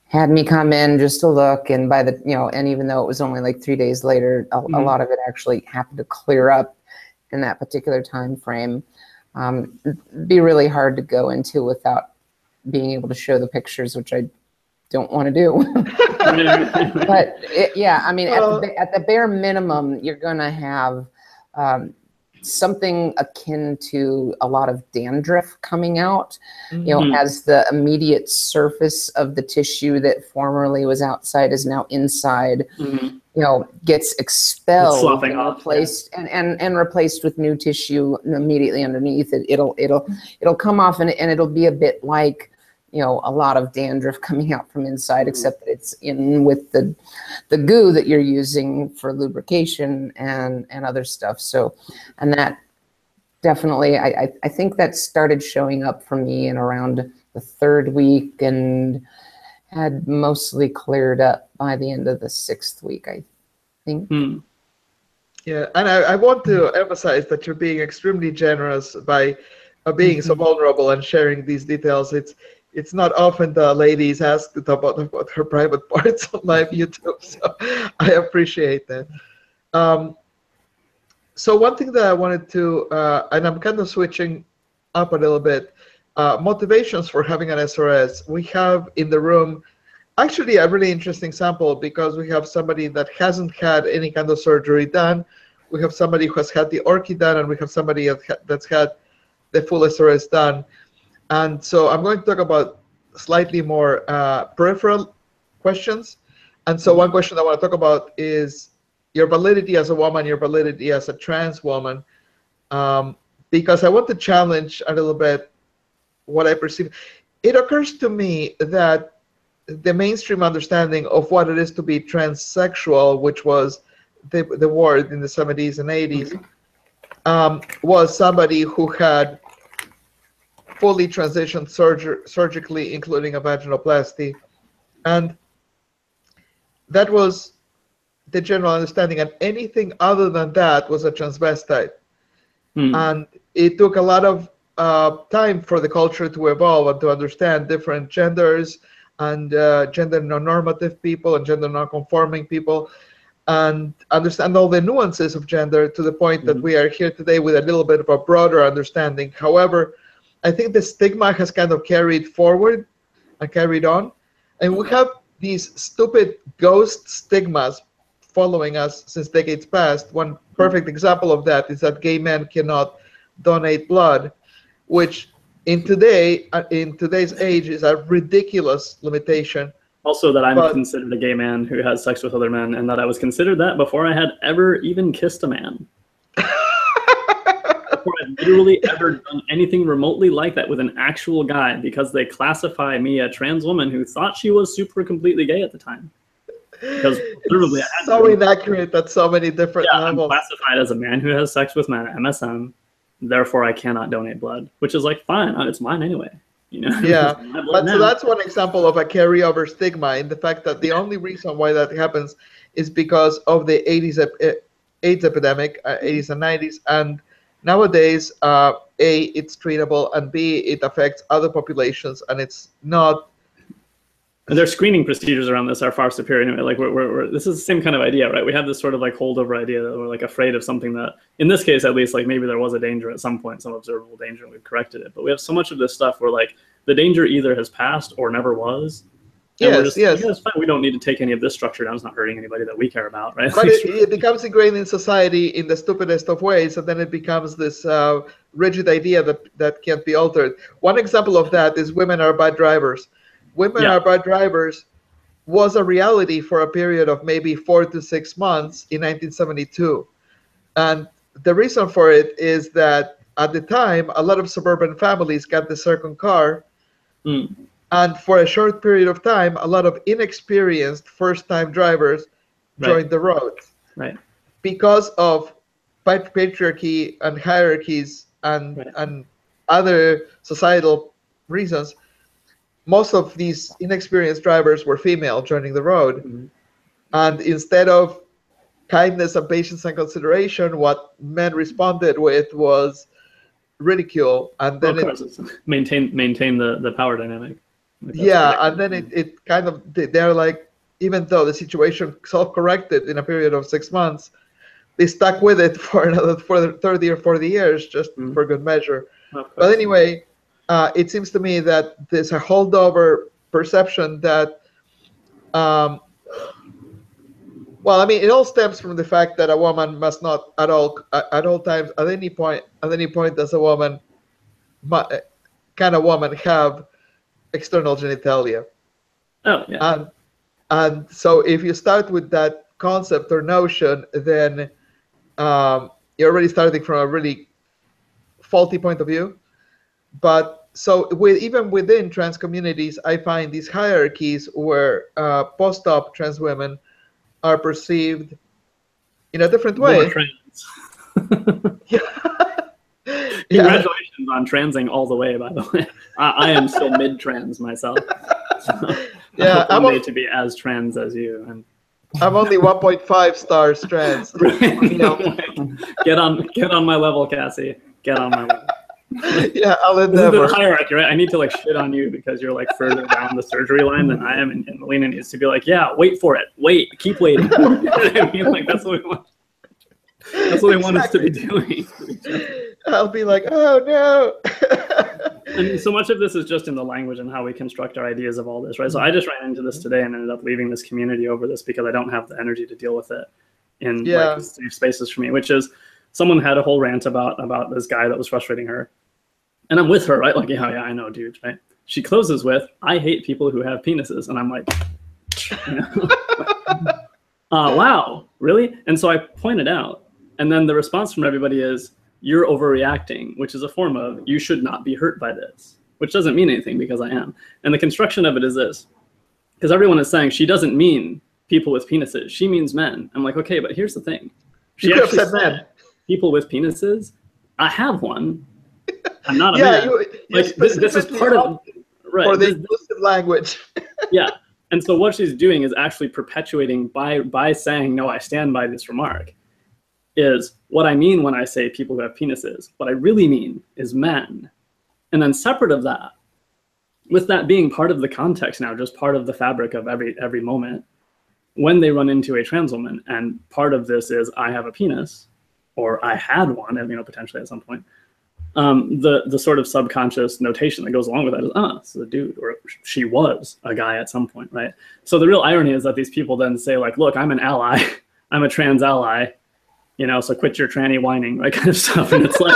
had me come in just to look. And by the, and even though it was only like 3 days later, a lot of it actually happened to clear up in that particular time frame. It'd be really hard to go into without being able to show the pictures, which I don't want to do. But I mean, at the bare minimum, you're going to have something akin to a lot of dandruff coming out, as the immediate surface of the tissue that formerly was outside is now inside. gets expelled sloughing and off, replaced and replaced with new tissue immediately underneath it. It'll come off and it'll be a bit like a lot of dandruff coming out from inside, except that it's in with the goo that you're using for lubrication and other stuff. So, and that definitely, I think that started showing up for me in around the 3rd week and had mostly cleared up by the end of the 6th week, I think. Yeah, and I want to emphasize that you're being extremely generous by being so vulnerable and sharing these details. It's not often the ladies ask to talk about her private parts on live YouTube, so I appreciate that. So one thing that I wanted to, and I'm kind of switching up a little bit, motivations for having an SRS. We have in the room actually a really interesting sample because we have somebody that hasn't had any kind of surgery done. We have somebody who has had the orchi done, and we have somebody that's had the full SRS done. And so I'm going to talk about slightly more peripheral questions. And so one question I want to talk about is your validity as a woman, your validity as a trans woman, because I want to challenge a little bit what I perceive. It occurs to me that the mainstream understanding of what it is to be transsexual, which was the word in the 70s and 80s, was somebody who had fully transitioned surgically, including a vaginoplasty. And that was the general understanding. And anything other than that was a transvestite. And it took a lot of time for the culture to evolve and to understand different genders and gender non-normative people and gender non-conforming people, and understand all the nuances of gender to the point that we are here today with a little bit of a broader understanding. However, I think the stigma has kind of carried forward and carried on, and we have these stupid ghost stigmas following us since decades past. One perfect example of that is that gay men cannot donate blood, which in today's age is a ridiculous limitation. Also, that I'm considered a gay man who has sex with other men, and that I was considered that before I had ever even kissed a man. Before I'd literally ever done anything remotely like that with an actual guy, because they classify me, a trans woman who thought she was super completely gay at the time. Because literally, it's so inaccurate at so many different levels. I'm classified as a man who has sex with men, MSM. Therefore, I cannot donate blood, which is like fine. It's mine anyway. Yeah, but so that's one example of a carryover stigma in the fact that the only reason why that happens is because of the AIDS epidemic, 80s and 90s, and nowadays, A, it's treatable, and B, it affects other populations, and it's not. And their screening procedures around this are far superior anyway. Like this is the same kind of idea, right? We have this sort of like holdover idea that we're like afraid of something that, in this case at least, like maybe there was a danger at some point, some observable danger, and we've corrected it. But we have so much of this stuff where like the danger either has passed or never was. And yes. Yeah, it's fine. We don't need to take any of this structure down. It's not hurting anybody that we care about, right? But it becomes ingrained in society in the stupidest of ways, and then it becomes this rigid idea that can't be altered. One example of that is women are bad drivers. Women are bad drivers was a reality for a period of maybe 4 to 6 months in 1972. And the reason for it is that at the time, a lot of suburban families got the second car. And for a short period of time, a lot of inexperienced first-time drivers joined the road. Right. Because of patriarchy and hierarchies and other societal reasons, most of these inexperienced drivers were female joining the road. And instead of kindness and patience and consideration, what men responded with was ridicule. And then maintain the power dynamic. And then it kind of, they're like, even though the situation self-corrected in a period of 6 months, they stuck with it for another 30 or 40 years just for good measure. But anyway, it seems to me that there's a holdover perception that, well, I mean, it all stems from the fact that a woman must not at all times, at any point as a woman, can a woman have external genitalia. Oh, yeah. And so if you start with that concept or notion, then you're already starting from a really faulty point of view. But so even within trans communities, I find these hierarchies where post-op trans women are perceived in a different way. More trans. Congratulations on transing all the way, by the way. I am still mid-trans myself. So Yeah, I hope one day to be as trans as you. And I'm only 1.5 stars trans. You know. Get on my level, Cassie. Get on my level. Yeah, I'll This endeavor. is the hierarchy, right? I need to like shit on you because you're like further down the surgery line than I am, and Melina needs to be like, yeah, wait for it, wait, keep waiting. You know what I mean? Like that's what we want. That's what we want us to be doing. I'll be like, oh no. And so much of this is just in the language and how we construct our ideas of all this, right? So I just ran into this today and ended up leaving this community over this because I don't have the energy to deal with it in like safe spaces for me, which is someone had a whole rant about this guy that was frustrating her. And I'm with her, right? Like, yeah, I know, dude, right? She closes with, I hate people who have penises. And I'm like, you know, wow, really? And so I pointed out, and then the response from everybody is, you're overreacting, which is a form of, you should not be hurt by this, which doesn't mean anything because I am. And the construction of it is this, because everyone is saying she doesn't mean people with penises. She means men. I'm like, okay, but here's the thing. She actually said men. People with penises. I have one. I'm not a man. Like this is part of right for the inclusive language. Yeah, and so what she's doing is actually perpetuating by saying, no, I stand by this remark. Is what I mean when I say people who have penises. What I really mean is men. And then separate of that, with that being part of the context now, just part of the fabric of every moment, when they run into a trans woman, and part of this is I have a penis, or I had one, you know, potentially at some point. The sort of subconscious notation that goes along with that is, it's a dude, or she was a guy at some point, right? So the real irony is that these people then say like, look, I'm an ally, I'm a trans ally, you know, so quit your tranny whining, right, kind of stuff. And it's like,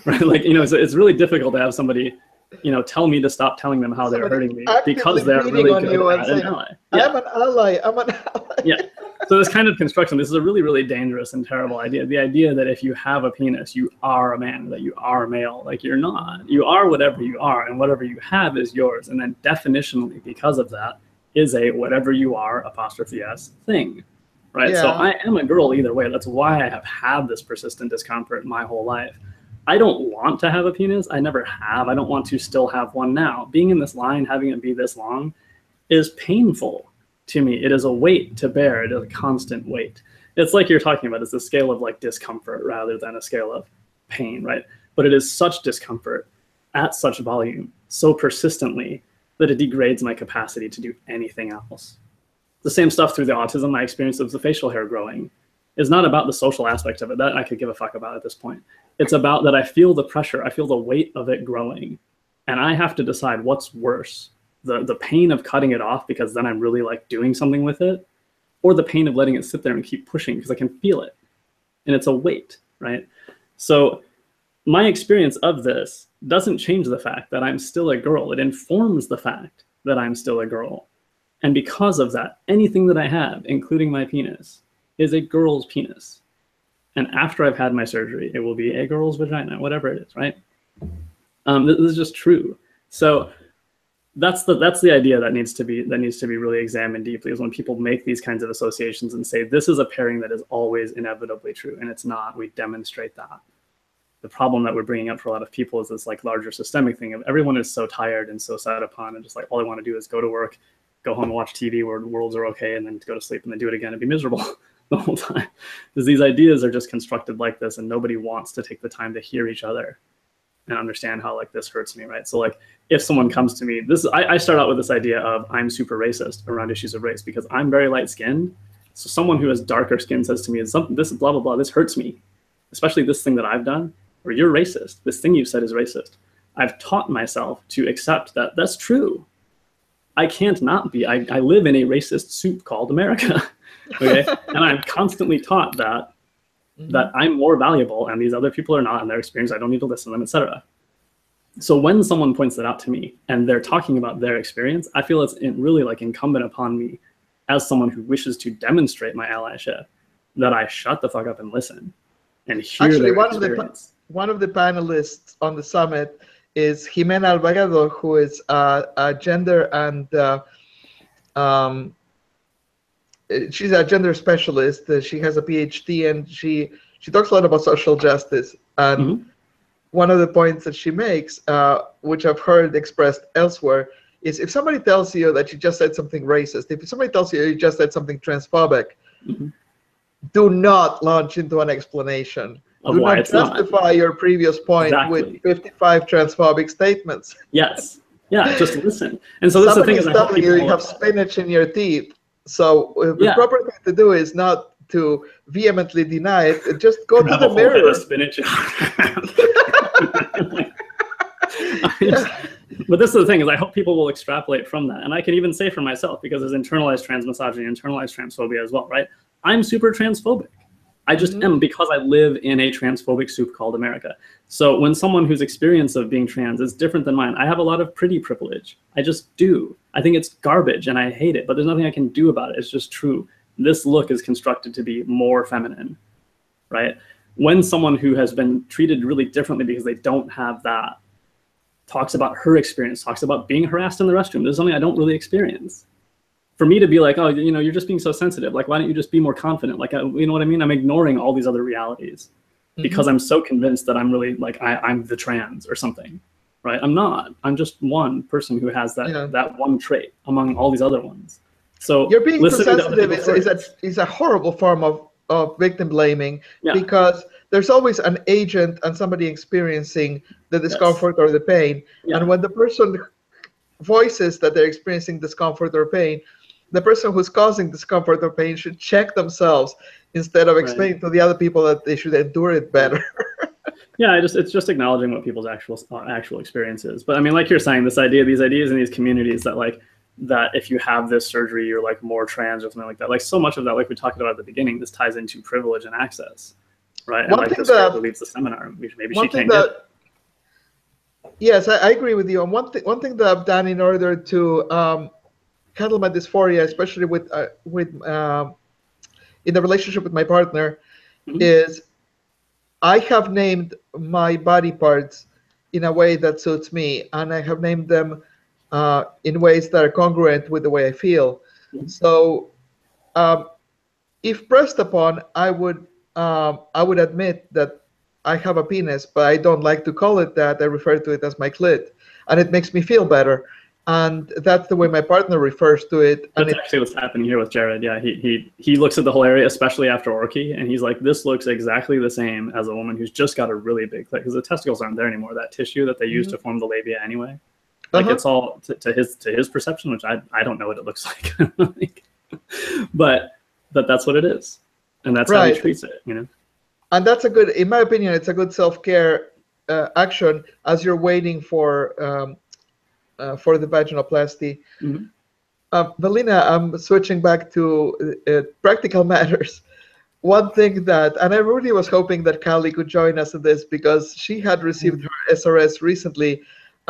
right, like, you know, it's really difficult to have somebody, you know, tell me to stop telling them how they're hurting me because they're really good at an ally. Yeah. I'm an ally, I'm an ally. Yeah. So this kind of construction, this is a really, really dangerous and terrible idea. The idea that if you have a penis, you are a man, that you are male. Like you're not. You are whatever you are, and whatever you have is yours. And then definitionally, because of that, is a whatever you are, '(s) thing. Right? Yeah. So I am a girl either way. That's why I have had this persistent discomfort my whole life. I don't want to have a penis. I never have. I don't want to still have one now. Being in this line, having it be this long, is painful. To me, it is a weight to bear. It is a constant weight. It's like you're talking about, it's a scale of like discomfort rather than a scale of pain, right? But it is such discomfort at such volume, so persistently, that it degrades my capacity to do anything else. The same stuff through the autism, my experience of the facial hair growing is not about the social aspect of it. That I could give a fuck about at this point. It's about that I feel the pressure, I feel the weight of it growing, and I have to decide what's worse. The pain of cutting it off because then I'm really like doing something with it, or the pain of letting it sit there and keep pushing because I can feel it. And it's a weight, right? So my experience of this doesn't change the fact that I'm still a girl. It informs the fact that I'm still a girl. And because of that, anything that I have, including my penis, is a girl's penis. And after I've had my surgery, it will be a girl's vagina, whatever it is, right? This is just true. So that's the idea that needs to be really examined deeply, is when people make these kinds of associations and say this is a pairing that is always inevitably true, and it's not. We demonstrate that. The problem that we're bringing up for a lot of people is this like larger systemic thing of everyone is so tired and so set upon and just like all they want to do is go to work, go home and watch TV where the worlds are okay, and then go to sleep and then do it again and be miserable the whole time. Because these ideas are just constructed like this, and nobody wants to take the time to hear each other and understand how like this hurts me, right? So like if someone comes to me, I start out with this idea of I'm super racist around issues of race because I'm very light skinned. So someone who has darker skin says to me, this blah, blah, blah, this hurts me, especially this thing that I've done, or you're racist. This thing you've said is racist. I've taught myself to accept that that's true. I can't not be. I live in a racist soup called America, okay? And I'm constantly taught that I'm more valuable and these other people are not, and their experience, I don't need to listen to them, etc. So when someone points that out to me and they're talking about their experience, I feel it's really like incumbent upon me as someone who wishes to demonstrate my allyship, that I shut the fuck up and listen and hear Actually, their experience. one of the panelists on the summit is Jimena Alvarado, who is a gender and she's a gender specialist. She has a PhD, and she talks a lot about social justice. And one of the points that she makes, which I've heard expressed elsewhere, is if somebody tells you that you just said something racist, if somebody tells you you just said something transphobic, do not launch into an explanation. Of Do why not it's not. justify your previous point Exactly. with 55 transphobic statements. Yes. Yeah, just listen. And so this is the thing, is I hope telling you people you have spinach in your teeth. So the Yeah. proper thing to do is not to vehemently deny it. Just go to grab the a whole head mirror. of spinach. But this is the thing, is I hope people will extrapolate from that. And I can even say for myself, because there's internalized transmisogyny, internalized transphobia as well, right? I'm super transphobic. I just am, because I live in a transphobic soup called America. So when someone whose experience of being trans is different than mine, I have a lot of pretty privilege. I just do. I think it's garbage and I hate it, but there's nothing I can do about it. It's just true. This look is constructed to be more feminine, right? When someone who has been treated really differently because they don't have that talks about her experience, talks about being harassed in the restroom, this is something I don't really experience. For me to be like, oh, you know, you're just being so sensitive. Like, why don't you just be more confident? Like, you know what I mean? I'm ignoring all these other realities because I'm so convinced that I'm really like, I'm the trans or something, right? I'm not. I'm just one person who has that that one trait among all these other ones. So you're being too listening to other sensitive is a horrible form of victim blaming, because there's always an agent and somebody experiencing the discomfort or the pain. And when the person voices that they're experiencing discomfort or pain, the person who's causing discomfort or pain should check themselves instead of explaining to the other people that they should endure it better. Yeah, it's just acknowledging what people's actual experience is. But I mean, like you're saying, these ideas in these communities that like that if you have this surgery, you're like more trans or something like that. Like so much of that, like we talked about at the beginning, this ties into privilege and access, right? And like this girl who leads the seminar, maybe she can't get it. Yes, I agree with you. And one thing that I've done in order to handle my dysphoria, especially with in the relationship with my partner, is I have named my body parts in a way that suits me, and I have named them in ways that are congruent with the way I feel. So, if pressed upon, I would admit that I have a penis, but I don't like to call it that. I refer to it as my clit, and it makes me feel better. And that's the way my partner refers to it. That's actually what's happening here with Jared. Yeah, he looks at the whole area, especially after Orky, and he's like, this looks exactly the same as a woman who's just got a really big clit, because the testicles aren't there anymore. That tissue that they use to form the labia anyway, like it's all to his perception, which I don't know what it looks like, but that's what it is, and that's how he treats it, you know. And that's a good, in my opinion, it's a good self-care action as you're waiting for the vaginoplasty. Melina, I'm switching back to practical matters. One thing that, and I really was hoping that Callie could join us in this, because she had received her SRS recently,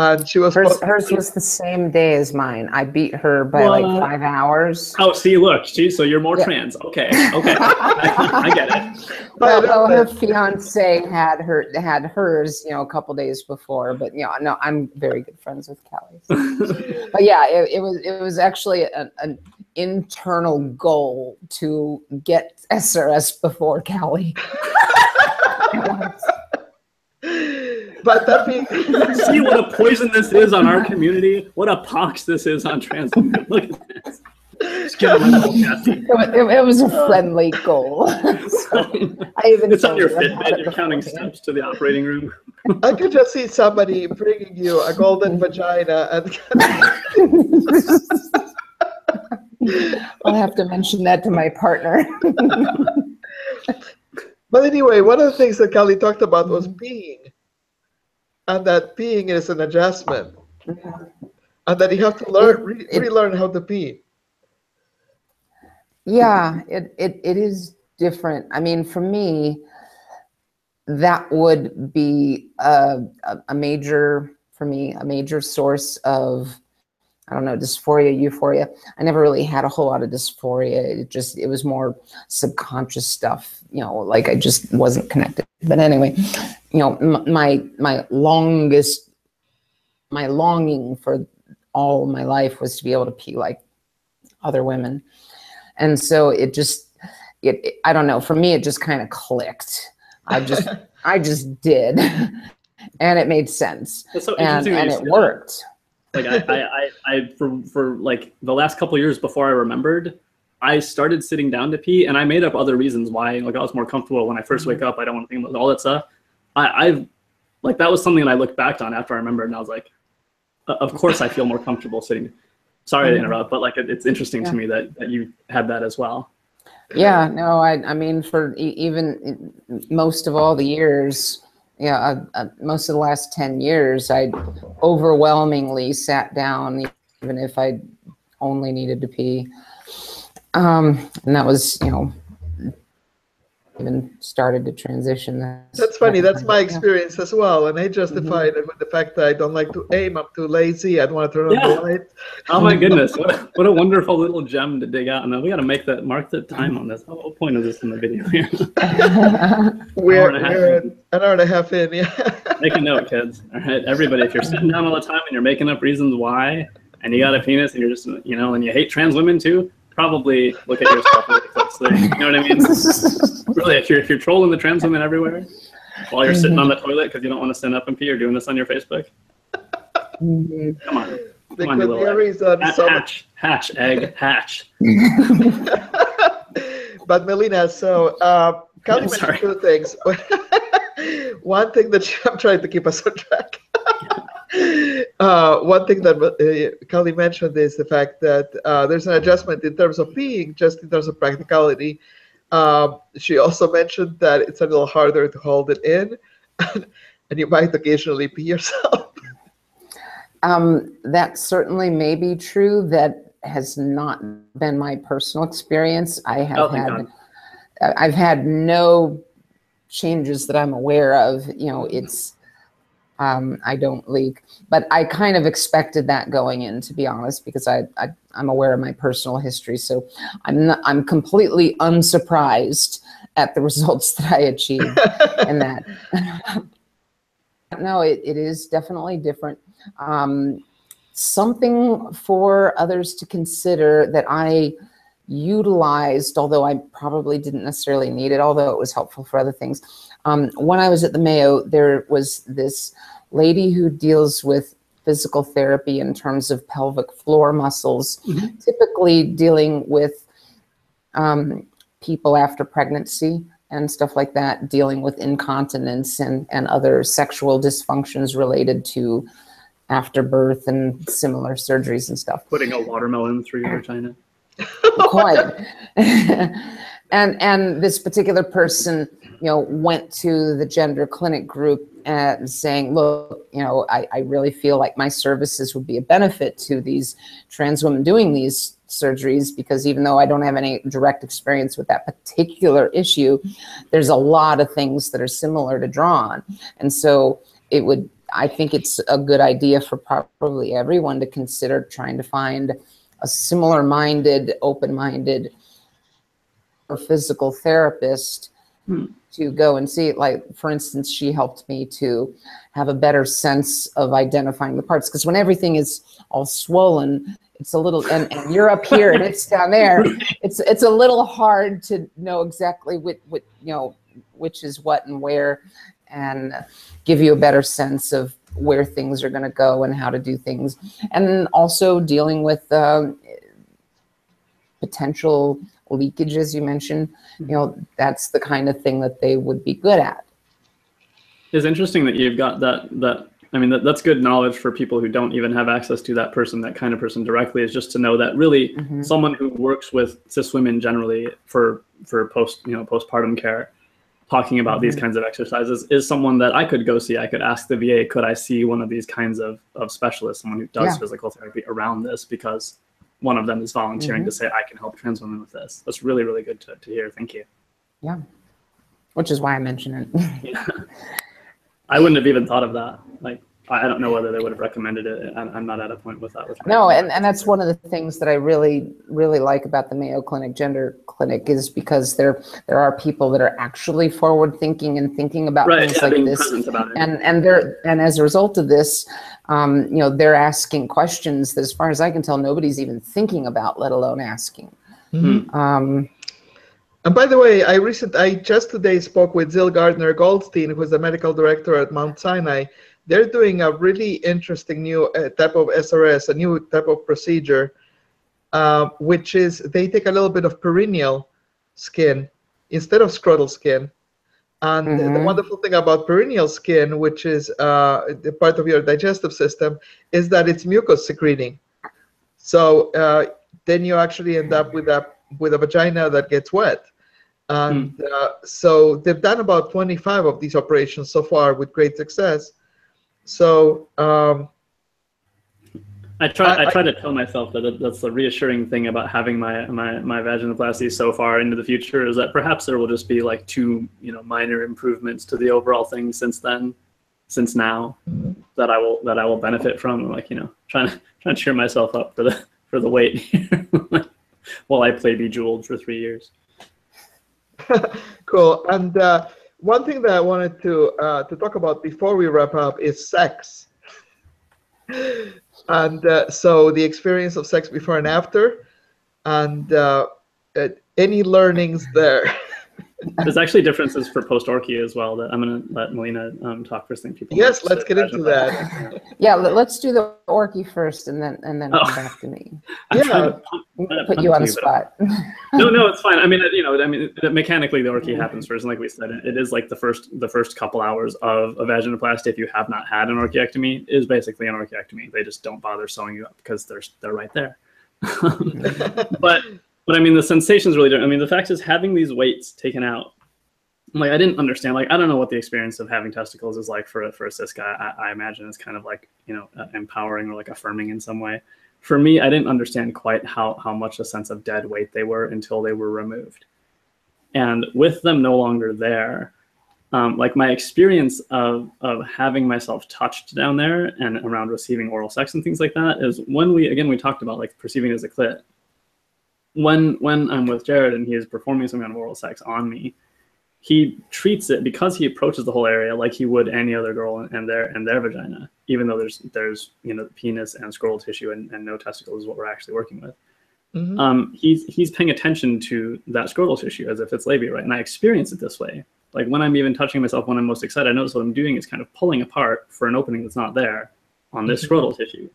and she was hers was the same day as mine. I beat her by like 5 hours. Oh, see, look, so you're more trans. Okay, I get it. Well, her fiance had hers, you know, a couple days before. But you know, no, I'm very good friends with Callie. So. But yeah, it was actually an internal goal to get SRS before Callie. But that being, see what a poison this is on our community. What a pox this is on trans women. Look at this. Just give my little Cassie. It was a friendly goal. So it's on your Fitbit. You're counting steps to the operating room. I could just see somebody bringing you a golden vagina and. I'll have to mention that to my partner. But anyway, one of the things that Callie talked about was peeing. And that peeing is an adjustment. And that you have to learn, relearn how to pee. Yeah, it is different. I mean, for me, that would be a major source of I don't know, dysphoria, euphoria. I never really had a whole lot of dysphoria. It was more subconscious stuff, you know, like I just wasn't connected. But anyway, you know, my longing for all my life was to be able to pee like other women. And so it I don't know, for me, it just kind of clicked. I just did. And it made sense. It's so and interesting it worked. Like I for like the last couple of years before I remembered, I started sitting down to pee, and I made up other reasons why. Like I was more comfortable when I first wake up. I don't want to think about all that stuff. I've like that was something that I looked back on after I remembered, and I was like, of course I feel more comfortable sitting. Sorry to interrupt, but like it's interesting to me that you had that as well. Yeah, no, I mean, for even most of all the years, most of the last 10 years, I overwhelmingly sat down, even if I only needed to pee. And that was, you know, even started to transition. That's funny. That's my experience as well. And I justified it with the fact that I don't like to aim. I'm too lazy. I don't want to turn on the light. Oh my goodness. What a wonderful little gem to dig out. And we got to mark the time on this. What point is this in the video here? We're an hour and a half in, yeah. Make a note, kids. All right, everybody, if you're sitting down all the time and you're making up reasons why, and you got a penis and you're just, you know, and you hate trans women too, probably look at yourself really closely. You know what I mean? Really, if you're trolling the trans women everywhere while you're sitting on the toilet because you don't want to stand up and pee or doing this on your Facebook, come on. Come on, you little egg. Hatch, egg, hatch. But Melina, so Kelly mentioned two things. One thing that I'm trying to keep us on track. One thing that Kelly mentioned is the fact that there's an adjustment in terms of peeing, just in terms of practicality. She also mentioned that it's a little harder to hold it in, and you might occasionally pee yourself. That certainly may be true. That has not been my personal experience. I've had no changes that I'm aware of. You know, it's I don't leak, but I kind of expected that going in, to be honest, because I'm aware of my personal history. So I'm completely unsurprised at the results that I achieved in that. No, it is definitely different. Something for others to consider that I utilized, although I probably didn't necessarily need it, although it was helpful for other things. When I was at the Mayo, there was this lady who deals with physical therapy in terms of pelvic floor muscles, typically dealing with people after pregnancy and stuff like that, dealing with incontinence and other sexual dysfunctions related to after birth and similar surgeries and stuff. Putting a watermelon through your vagina. Quite. And this particular person, you know, went to the gender clinic group and saying, look, you know, I really feel like my services would be a benefit to these trans women doing these surgeries, because even though I don't have any direct experience with that particular issue, there's a lot of things that are similar to draw on. And so I think it's a good idea for probably everyone to consider trying to find a similar-minded, open-minded or physical therapist to go and see it. Like, for instance, she helped me to have a better sense of identifying the parts, because when everything is all swollen, it's a little, and you're up here and it's down there, it's a little hard to know exactly what you know, which is what and where, and give you a better sense of where things are going to go and how to do things. And also dealing with potential leakage, as you mentioned, you know, that's the kind of thing that they would be good at. It's interesting that you've got that. I mean, that's good knowledge for people who don't even have access to that person, that kind of person directly, is just to know that really someone who works with cis women generally for postpartum care, talking about these kinds of exercises, is someone that I could go see. I could ask the VA, could I see one of these kinds of specialists, someone who does physical therapy around this, because one of them is volunteering to say, I can help trans women with this. That's really, really good to hear. Thank you. Yeah, which is why I mentioned it. Yeah. I wouldn't have even thought of that. Like, I don't know whether they would have recommended it. I'm not at a point with that. No, and that's one of the things that I really, really like about the Mayo Clinic Gender Clinic is because there are people that are actually forward thinking and thinking about things like this. About it. And as a result of this, they're asking questions that, as far as I can tell, nobody's even thinking about, let alone asking. Mm-hmm. And by the way, I just today spoke with Zill Gardner-Goldstein, who's the medical director at Mount Sinai. They're doing a really interesting new type of SRS, a new type of procedure, which is they take a little bit of perineal skin instead of scrotal skin. And the wonderful thing about perineal skin, which is the part of your digestive system, is that it's mucus secreting. So then you actually end up with a vagina that gets wet. And so they've done about 25 of these operations so far with great success. So I try to tell myself that that's the reassuring thing about having my vaginoplasty so far into the future, is that perhaps there will just be like 2 minor improvements to the overall thing since now that I will benefit from. Like trying to cheer myself up for the wait while I play Bejeweled for 3 years. Cool. And one thing that I wanted to talk about before we wrap up is sex. And so the experience of sex before and after, and any learnings there. There's actually differences for post-orchia as well that I'm going to let Melina talk first. Yes, let's get into that. Yeah, let's do the orchie first, and then come back to me. Put you on the spot. No, it's fine. I mean, mechanically the orchie happens first, and like we said, it is like the first couple hours of a vaginoplasty, if you have not had an orchiectomy, is basically an orchiectomy. They just don't bother sewing you up because they're right there. But I mean, the sensation's really different. I mean, the fact is, having these weights taken out, like, I didn't understand. Like, I don't know what the experience of having testicles is like for a cis guy. I imagine it's kind of like, empowering or like affirming in some way. For me, I didn't understand quite how much a sense of dead weight they were until they were removed. And with them no longer there, like my experience of having myself touched down there and around receiving oral sex and things like that is when we talked about like perceiving it as a clit. When I'm with Jared and he is performing some kind of oral sex on me, he treats it, because he approaches the whole area like he would any other girl and their vagina, even though there's penis and scrotal tissue and no testicles is what we're actually working with. Mm-hmm. He's paying attention to that scrotal tissue as if it's labia, right? And I experience it this way. Like when I'm even touching myself, when I'm most excited, I notice what I'm doing is kind of pulling apart for an opening that's not there on this scrotal tissue.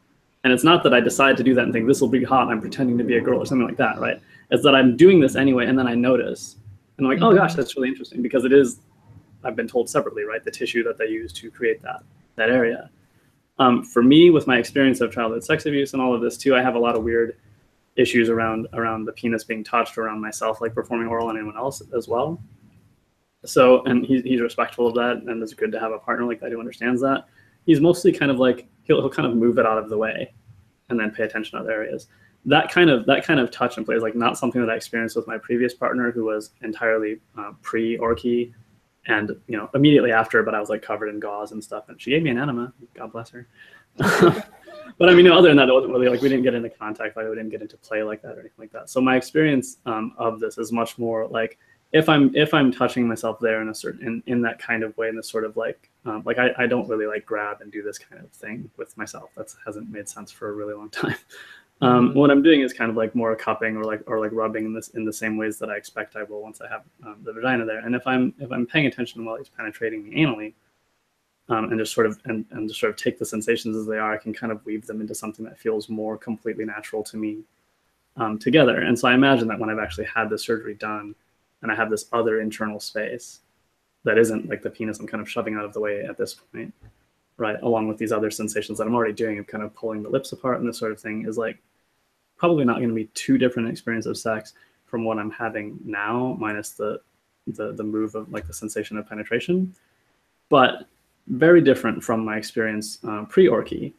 And it's not that I decide to do that and think this will be hot, I'm pretending to be a girl or something like that, right? It's that I'm doing this anyway, and then I notice. And I'm like, oh gosh, that's really interesting, because it is, I've been told separately, right, the tissue that they use to create that area. For me, with my experience of childhood sex abuse and all of this too, I have a lot of weird issues around the penis being touched, around myself, like performing oral on anyone else as well. So, and he's respectful of that, and it's good to have a partner like that who understands that. He's mostly kind of like, he'll kind of move it out of the way and then pay attention to other areas. That kind of touch and play is like not something that I experienced with my previous partner, who was entirely pre-orchie, and immediately after, but I was like covered in gauze and stuff, and she gave me an enema, God bless her. But I mean, other than that, it wasn't really like, we didn't get into contact, like we didn't get into play like that or anything like that. So my experience of this is much more like, if I'm touching myself there in a certain in that kind of way, in this sort of like I don't really like grab and do this kind of thing with myself. That hasn't made sense for a really long time. What I'm doing is kind of like more cupping or like rubbing in the same ways that I expect I will once I have the vagina there. And if I'm paying attention while he's penetrating me anally, and just sort of take the sensations as they are, I can kind of weave them into something that feels more completely natural to me together. And so I imagine that when I've actually had the surgery done, and I have this other internal space that isn't like the penis I'm kind of shoving out of the way at this point, right? Along with these other sensations that I'm already doing of kind of pulling the lips apart and this sort of thing, is like probably not going to be too different an experience of sex from what I'm having now, minus the move of like the sensation of penetration, but very different from my experience pre-orchie,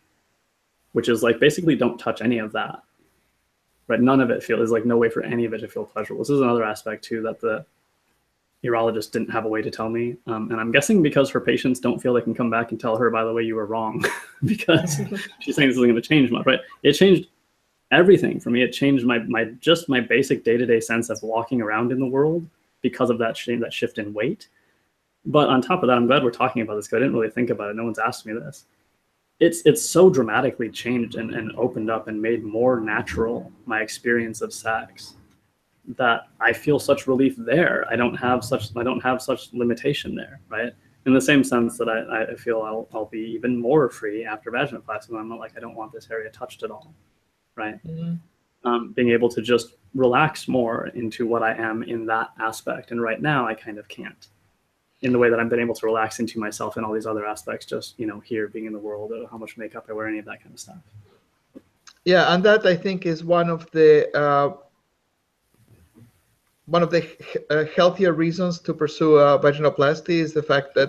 which is like basically don't touch any of that. Right, none of it feels, there's like no way for any of it to feel pleasurable. This is another aspect too, that urologist didn't have a way to tell me. And I'm guessing because her patients don't feel they can come back and tell her, by the way, you were wrong, because she's saying this isn't going to change much, right? It changed everything for me. It changed my basic day-to-day sense of walking around in the world because of that shift in weight. But on top of that, I'm glad we're talking about this, because I didn't really think about it. No one's asked me this. It's so dramatically changed and opened up and made more natural my experience of sex, that I feel such relief there. I don't have such limitation there, right? In the same sense that I feel I'll be even more free after vaginoplasty, when I'm not like, I don't want this area touched at all, right? Being able to just relax more into what I am in that aspect. And right now I kind of can't, in the way that I've been able to relax into myself and all these other aspects, just, you know, here, being in the world, how much makeup I wear, any of that kind of stuff. Yeah, and that, I think, is one of the healthier reasons to pursue vaginoplasty, is the fact that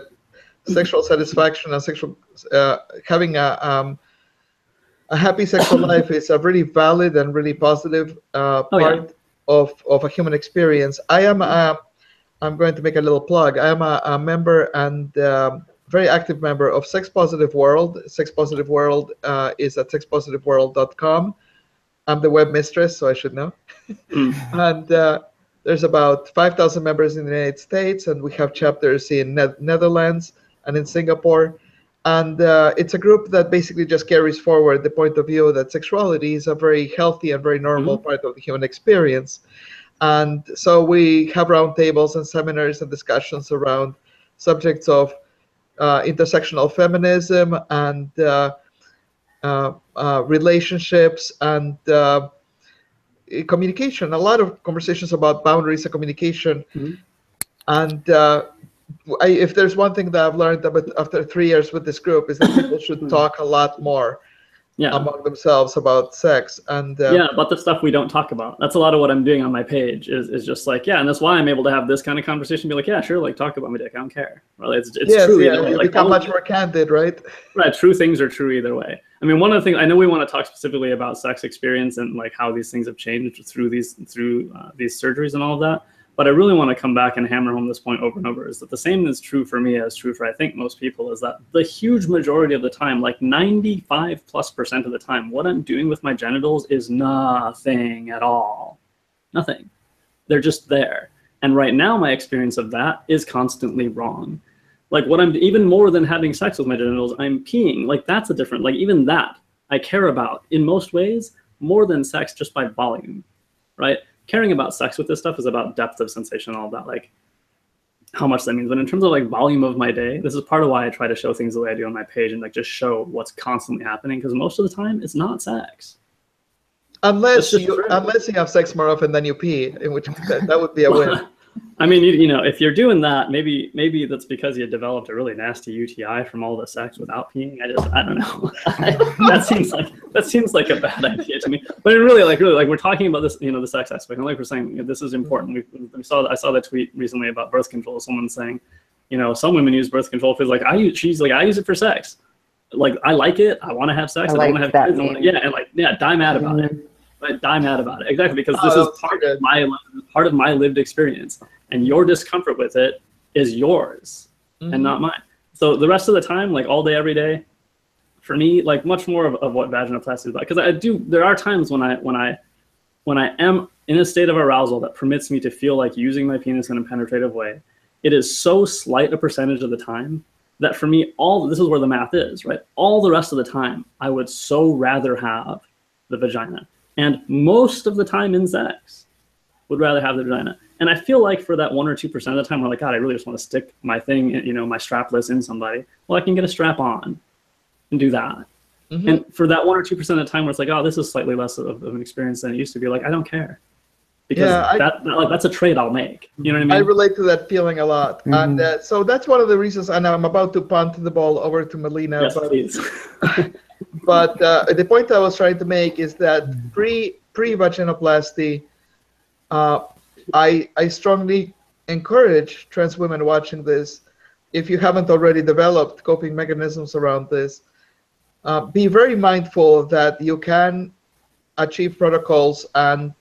sexual satisfaction and sexual having a happy sexual life is a really valid and really positive part of a human experience. I'm going to make a little plug. I am a member and very active member of Sex Positive World. Sex Positive World is at sexpositiveworld.com. I'm the web mistress, so I should know. And there's about 5,000 members in the United States, and we have chapters in Netherlands and in Singapore. And it's a group that basically just carries forward the point of view that sexuality is a very healthy and very normal part of the human experience. And so we have roundtables and seminars and discussions around subjects of intersectional feminism and relationships and communication. A lot of conversations about boundaries and communication. And if there's one thing that I've learned after 3 years with this group, is that people should talk a lot more among themselves about sex. And about the stuff we don't talk about. That's a lot of what I'm doing on my page, is just like, and that's why I'm able to have this kind of conversation, be like, yeah, sure, like, talk about my dick, I don't care. Well, it's true. You become much more candid, right? Right, true things are true either way. I mean, one of the things, I know we want to talk specifically about sex experience and like how these things have changed through these surgeries and all of that. But I really want to come back and hammer home this point over and over, is that the same is true for me as true for, I think, most people, is that the huge majority of the time, like 95+% of the time, what I'm doing with my genitals is nothing at all. Nothing. They're just there. And right now, my experience of that is constantly wrong. Like, what I'm, even more than having sex with my genitals, I'm peeing. Like, that's a different, like, even that I care about in most ways more than sex, just by volume, right? Caring about sex with this stuff is about depth of sensation and all that, like how much that means. But in terms of like volume of my day, this is part of why I try to show things the way I do on my page and like just show what's constantly happening, because most of the time it's not sex. Unless you have sex more often than you pee, in which that would be a win. I mean, you know, if you're doing that, maybe that's because you developed a really nasty UTI from all the sex without peeing. I don't know. that seems like a bad idea to me. But it really, like we're talking about this, you know, the sex aspect, and like we're saying, you know, this is important. I saw the tweet recently about birth control. Someone saying, you know, some women use birth control because I use it for sex. Like, I like it. I want to have sex. I don't want to have kids. Die mad about it. Right? Die mad about it. Exactly, because this is part of my lived experience, and your discomfort with it is yours and not mine. So the rest of the time, like all day, every day, for me, like much more of what vaginoplasty is about. Because there are times when I am in a state of arousal that permits me to feel like using my penis in a penetrative way. It is so slight a percentage of the time that for me, this is where the math is, right? All the rest of the time, I would so rather have the vagina. And most of the time in sex, would rather have the vagina. And I feel like for that 1 or 2% of the time, we're like, God, I really just want to stick my thing, you know, my strapless in somebody. Well, I can get a strap on and do that. And for that 1 or 2% of the time where it's like, oh, this is slightly less of an experience than it used to be, like, I don't care. Because that's a trade I'll make. You know what I mean? I relate to that feeling a lot. And so that's one of the reasons, and I'm about to punt the ball over to Melina. Yes, please. But the point I was trying to make is that pre-vaginoplasty, I strongly encourage trans women watching this, if you haven't already developed coping mechanisms around this, be very mindful that you can achieve protocols and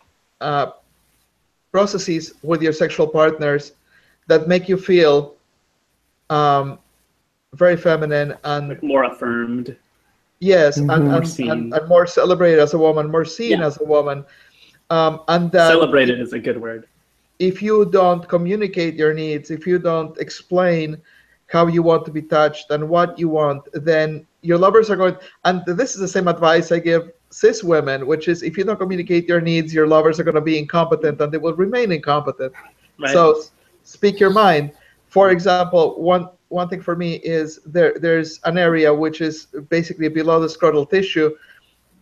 processes with your sexual partners that make you feel very feminine and Like more affirmed. yes, More seen. and more celebrated as a woman, more seen as a woman, and that Celebrated is a good word. if you don't communicate your needs, if you don't explain how you want to be touched and what you want, then your lovers are going, and this is the same advice I give cis women, which is if you don't communicate your needs, your lovers are going to be incompetent and they will remain incompetent. Right. So speak your mind. For example, one thing for me is there's an area which is basically below the scrotal tissue,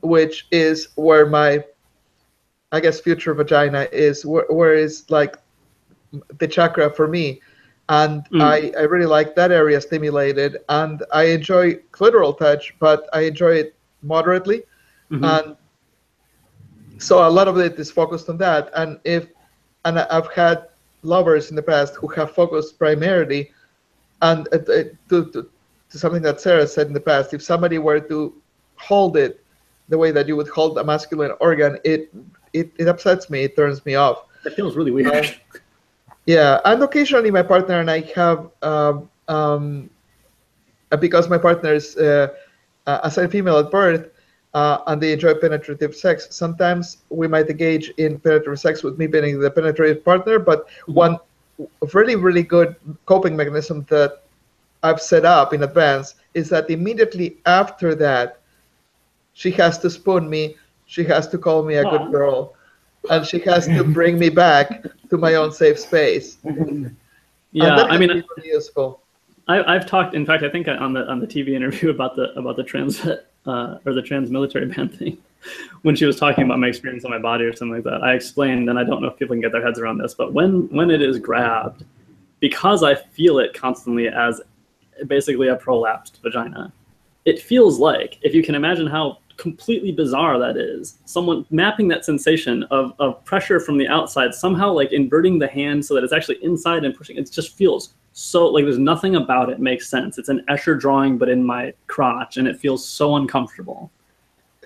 which is where my, I guess, future vagina is, where is like the chakra for me. And I really like that area stimulated, and I enjoy clitoral touch, but I enjoy it moderately. And so a lot of it is focused on that. And I've had lovers in the past who have focused primarily, and to something that Sarah said in the past, if somebody were to hold it the way that you would hold a masculine organ, it upsets me, it turns me off. It feels really weird. Yeah, and occasionally my partner and I have, because my partner is assigned female at birth, and they enjoy penetrative sex, sometimes we might engage in penetrative sex with me being the penetrative partner, but one really, really good coping mechanism that I've set up in advance is that immediately after that, she has to spoon me, she has to call me a good girl, and she has to bring me back to my own safe space. Yeah, I mean, really useful. I've talked. In fact, I think on the TV interview about the trans or the trans military band thing, when she was talking about my experience on my body or something like that, I explained, and I don't know if people can get their heads around this, but when it is grabbed, because I feel it constantly as basically a prolapsed vagina, it feels like, if you can imagine how completely bizarre that is, someone mapping that sensation of pressure from the outside, somehow like inverting the hand so that it's actually inside and pushing, it just feels so like there's nothing about it makes sense. It's an Escher drawing, but in my crotch, and it feels so uncomfortable.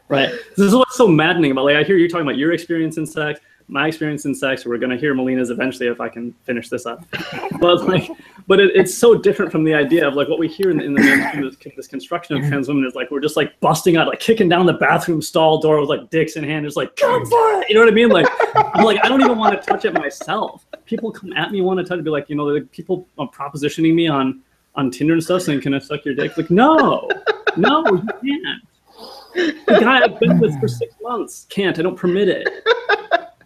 Right? This is what's so maddening about, like, I hear you talking about your experience in sex, my experience in sex. We're going to hear Melina's eventually if I can finish this up. But it's so different from the idea of like what we hear in the mainstream, this construction of trans women is like we're just like busting out, like kicking down the bathroom stall door with like dicks in hand, just like come for it. You know what I mean? Like I'm like I don't even want to touch it myself. People come at me, want to touch it, be like, you know, like people are propositioning me on Tinder and stuff, saying, "Can I suck your dick?" Like no, you can't. The guy I've been with for 6 months can't. I don't permit it.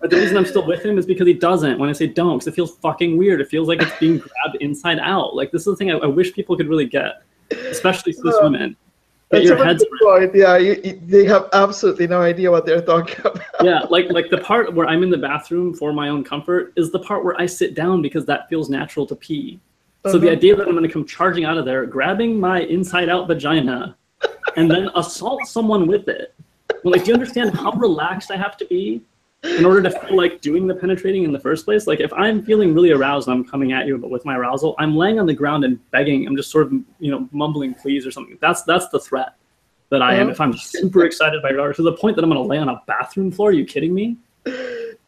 But the reason I'm still with him is because he doesn't. When I say don't, because it feels fucking weird. It feels like it's being grabbed inside out. Like this is the thing I wish people could really get, especially cis women. Get your heads around. Yeah, they have absolutely no idea what they're talking about. Yeah, like the part where I'm in the bathroom for my own comfort is the part where I sit down because that feels natural to pee. So the idea that I'm going to come charging out of there, grabbing my inside out vagina, and then assault someone with it. Well, like, do you understand how relaxed I have to be in order to feel like doing the penetrating in the first place? Like if I'm feeling really aroused and I'm coming at you, but with my arousal, I'm laying on the ground and begging. I'm just sort of, you know, mumbling please or something. That's the threat that I am. If I'm super excited by your daughter to the point that I'm going to lay on a bathroom floor, are you kidding me?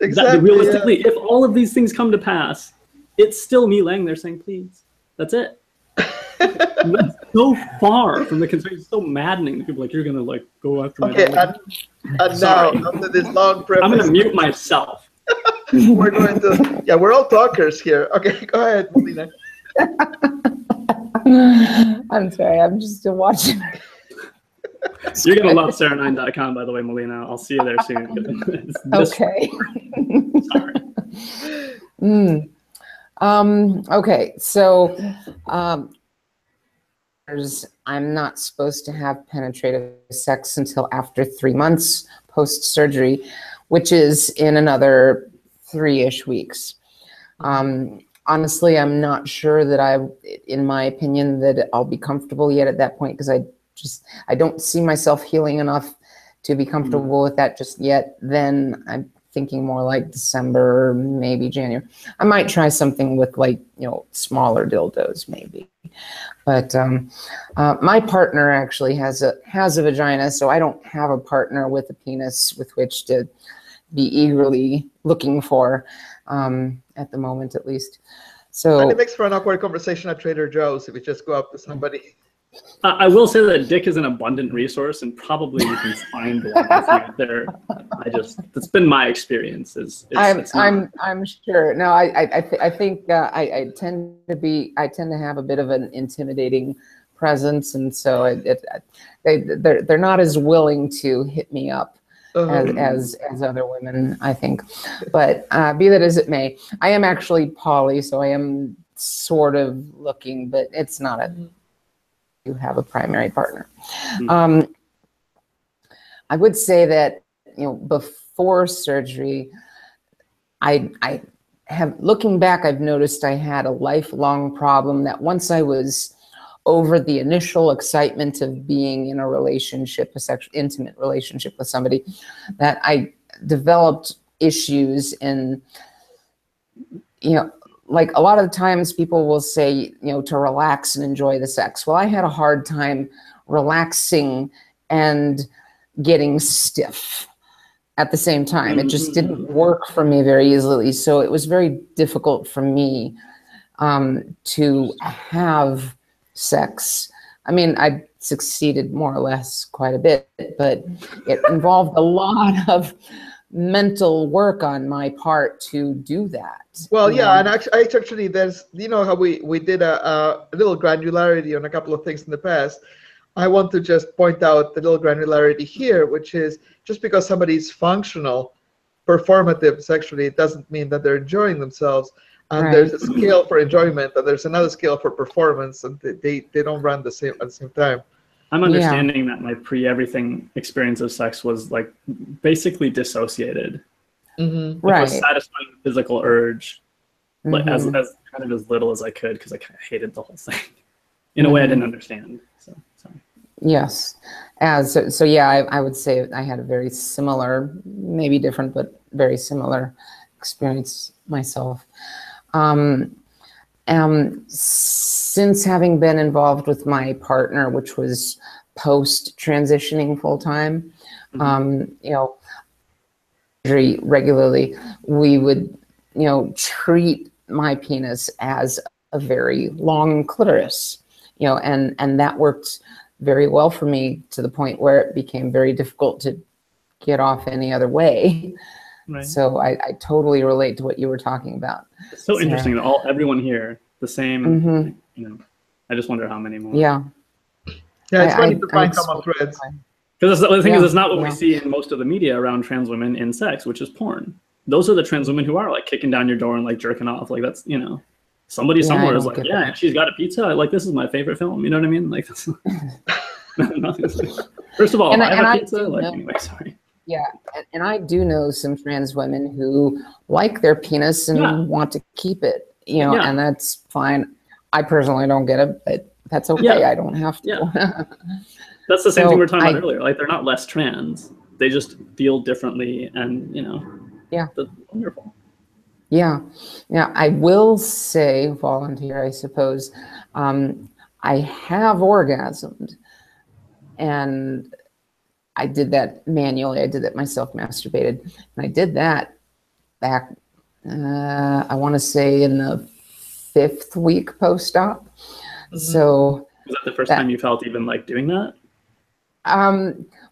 Exactly. Realistically, if all of these things come to pass, it's still me laying there saying please. That's it. That's so far from the concern. It's so maddening that people are like, you're gonna like go after my daughter. And now after this long preface, I'm gonna mute myself. We're going to, yeah, we're all talkers here. Okay, go ahead, Melina. I'm sorry, I'm just still watching. You're gonna love Sarah9.com, by the way, Melina. I'll see you there soon. Okay. Sorry. Okay, so I'm not supposed to have penetrative sex until after 3 months post-surgery, which is in another 3-ish weeks. Honestly, I'm not sure that in my opinion, that I'll be comfortable yet at that point, because I don't see myself healing enough to be comfortable with that just yet. Then I'm thinking more like December, maybe January. I might try something with like, you know, smaller dildos maybe. But my partner actually has a vagina, so I don't have a partner with a penis with which to be eagerly looking for, at the moment at least. So And it makes for an awkward conversation at Trader Joe's if you just go up to somebody. I will say that Dick is an abundant resource, and probably you can find one if you're there. That's been my experience. I'm sure. No, I think I tend to have a bit of an intimidating presence, and so they're not as willing to hit me up as other women, I think. But be that as it may, I am actually poly, so I am sort of looking, but it's not you have a primary partner. I would say that, before surgery, I have, looking back, I've noticed I had a lifelong problem that once I was over the initial excitement of being in a relationship, a intimate relationship with somebody, that I developed issues in, like a lot of the times people will say, to relax and enjoy the sex. Well, I had a hard time relaxing and getting stiff at the same time. It just didn't work for me very easily. So it was very difficult for me to have sex. I mean, I succeeded more or less quite a bit, but it involved a lot of mental work on my part to do that. Well, yeah, and actually, there's, how we did a little granularity on a couple of things in the past. I want to just point out the little granularity here, which is just because somebody's functional, performative sexually, it doesn't mean that they're enjoying themselves. And there's a scale for enjoyment, and there's another scale for performance, and they don't run at the same time. I'm understanding that my pre-everything experience of sex was like basically dissociated. It was satisfying the physical urge, but as kind of as little as I could, because I kind of hated the whole thing in a way I didn't understand. So sorry. Yes. So yeah, I would say I had a very similar, maybe different, but very similar experience myself. Since having been involved with my partner, which was post transitioning full time, very regularly, we would, treat my penis as a very long clitoris, and that worked very well for me to the point where it became very difficult to get off any other way. Right. So I totally relate to what you were talking about. It's so interesting that everyone here, the same, I just wonder how many more. Yeah. Yeah, it's funny to find common threads. Because the thing is, it's not what we see in most of the media around trans women in sex, which is porn. Those are the trans women who are like kicking down your door and like jerking off. Like that's, somebody somewhere is like, yeah, she's got a pizza. Like, this is my favorite film. You know what I mean? Like, that's, first of all, I have a pizza. Anyway, sorry. Yeah, and I do know some trans women who like their penis and want to keep it, and that's fine. I personally don't get it, but that's okay. Yeah. I don't have to. Yeah. That's the same thing we were talking about earlier. Like, they're not less trans. They just feel differently, and, that's wonderful. Yeah. Yeah, I will say, volunteer, I suppose, I have orgasmed, and I did that manually. I did that myself, masturbated. And I did that back, I want to say in the 5th week post-op. So was that the first time you felt even like doing that?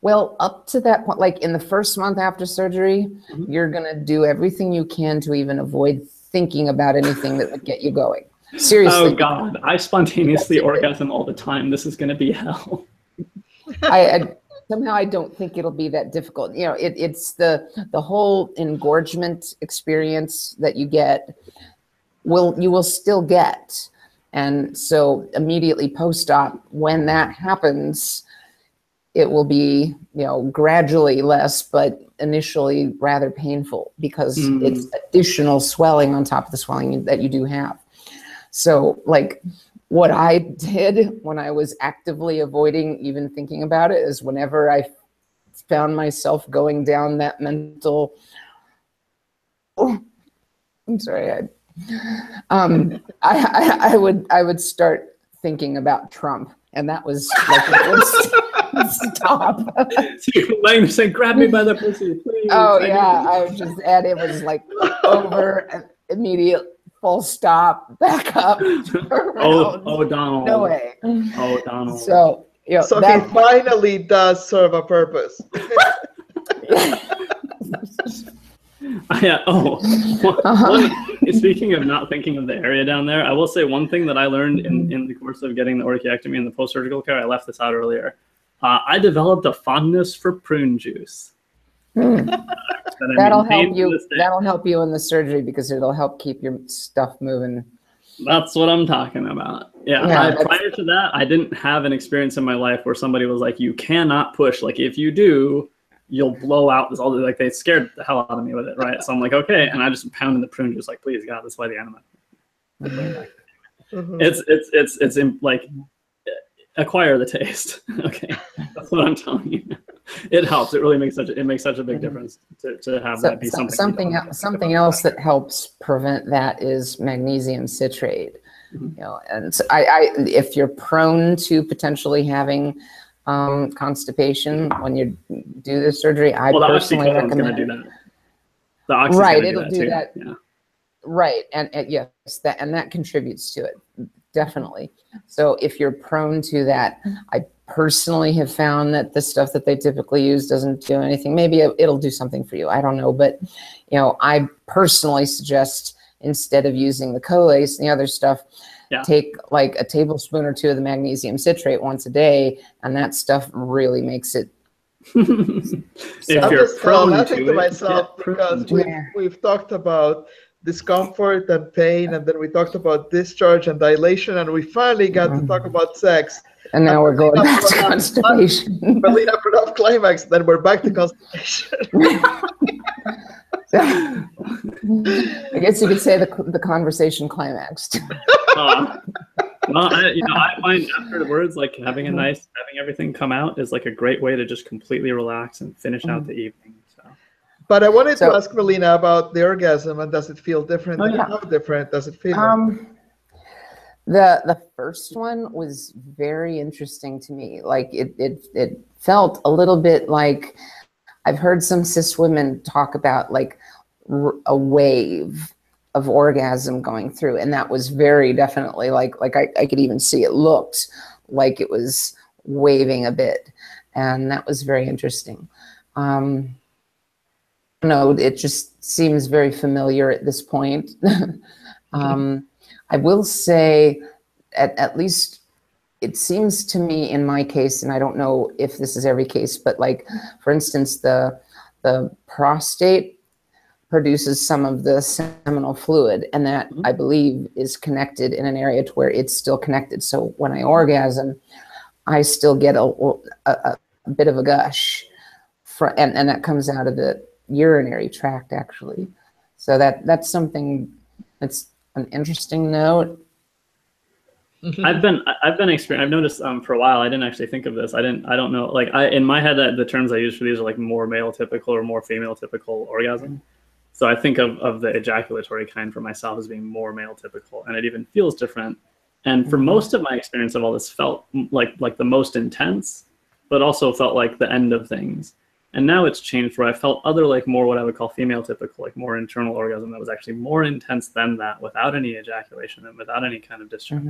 Well, up to that point, like in the first month after surgery, you're going to do everything you can to even avoid thinking about anything that would get you going. Seriously. Oh God, I spontaneously orgasm all the time. This is going to be hell. Somehow I don't think it'll be that difficult. It's the whole engorgement experience that you get, you will still get. And so immediately post-op, when that happens, it will be, gradually less, but initially rather painful because it's additional swelling on top of the swelling that you do have. So like, what I did when I was actively avoiding even thinking about it is whenever I found myself going down that mental, I'm sorry, I would start thinking about Trump, and that was like stop. So you're laying there saying, "Grab me by the pussy, please." Oh yeah, I was just, and it was like over immediate full stop, back up, turn around. Oh, Donald. No way. Oh, Donald. So, you know, So that, he finally does serve a purpose. Yeah. Speaking of not thinking of the area down there, I will say one thing that I learned in the course of getting the orchiectomy and the post-surgical care. I left this out earlier. I developed a fondness for prune juice. that'll help you. That'll help you in the surgery because it'll help keep your stuff moving. That's what I'm talking about. Yeah. Prior to that, I didn't have an experience in my life where somebody was like, "You cannot push. Like if you do, you'll blow out this." All like they scared the hell out of me with it, right? So I'm like, okay, and I just pounded the prune juice, like, please God, that's why the animal. It's like acquire the taste. Okay, that's what I'm telling you. It helps. It really makes such a big difference to have that be something else that helps prevent that is magnesium citrate. You know, and so if you're prone to potentially having constipation when you do this surgery, I personally recommend do that. The oxy's right, it'll do that. Yeah. Right, and yes, that contributes to it definitely. So if you're prone to that, I personally have found that the stuff that they typically use doesn't do anything. Maybe it'll do something for you. I don't know, but you know, I personally suggest instead of using the Colace and the other stuff, take like a tablespoon or two of the magnesium citrate once a day, and that stuff really makes it. If you're prone to myself because we've talked about discomfort and pain, and then we talked about discharge and dilation, and we finally got to talk about sex. And now we're going back to constipation. But lead up enough climax, then we're back to constipation. I guess you could say the conversation climaxed. Well, I find afterwards, like having everything come out is like a great way to just completely relax and finish out the evening. So. But I wanted to ask Melina about the orgasm, and does it feel different? How different does it feel? The first one was very interesting to me. Like it felt a little bit like I've heard some cis women talk about like a wave of orgasm going through, and that was very definitely like I could even see it looked like it was waving a bit, and that was very interesting. No, it just seems very familiar at this point. I will say, at least it seems to me in my case, and I don't know if this is every case, but like, for instance, the prostate produces some of the seminal fluid, and that I believe is connected in an area to where it's still connected. So when I orgasm, I still get a bit of a gush, and that comes out of the urinary tract actually. So that's something that's an interesting note. I've noticed for a while. I didn't actually think of this. I don't know. Like in my head, the terms I use for these are like more male typical or more female typical orgasm. So I think of the ejaculatory kind for myself as being more male typical, and it even feels different. And for most of my experience of all this, felt like the most intense, but also felt like the end of things. And now it's changed where I felt other like more what I would call female typical, like more internal orgasm that was actually more intense than that, without any ejaculation and without any kind of discharge.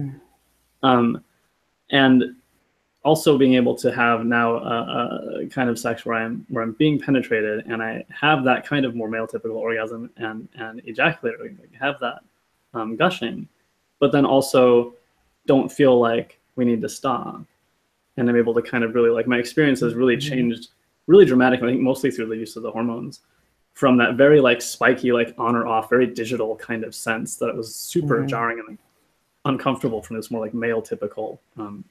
And also being able to have now a kind of sex where I'm being penetrated and I have that kind of more male typical orgasm and ejaculating, have that gushing, but then also don't feel like we need to stop. And I'm able to kind of really, like, my experience has really changed really dramatically, I think mostly through the use of the hormones, from that very like spiky, like on or off, very digital kind of sense that it was super jarring and like, uncomfortable from this more like male typical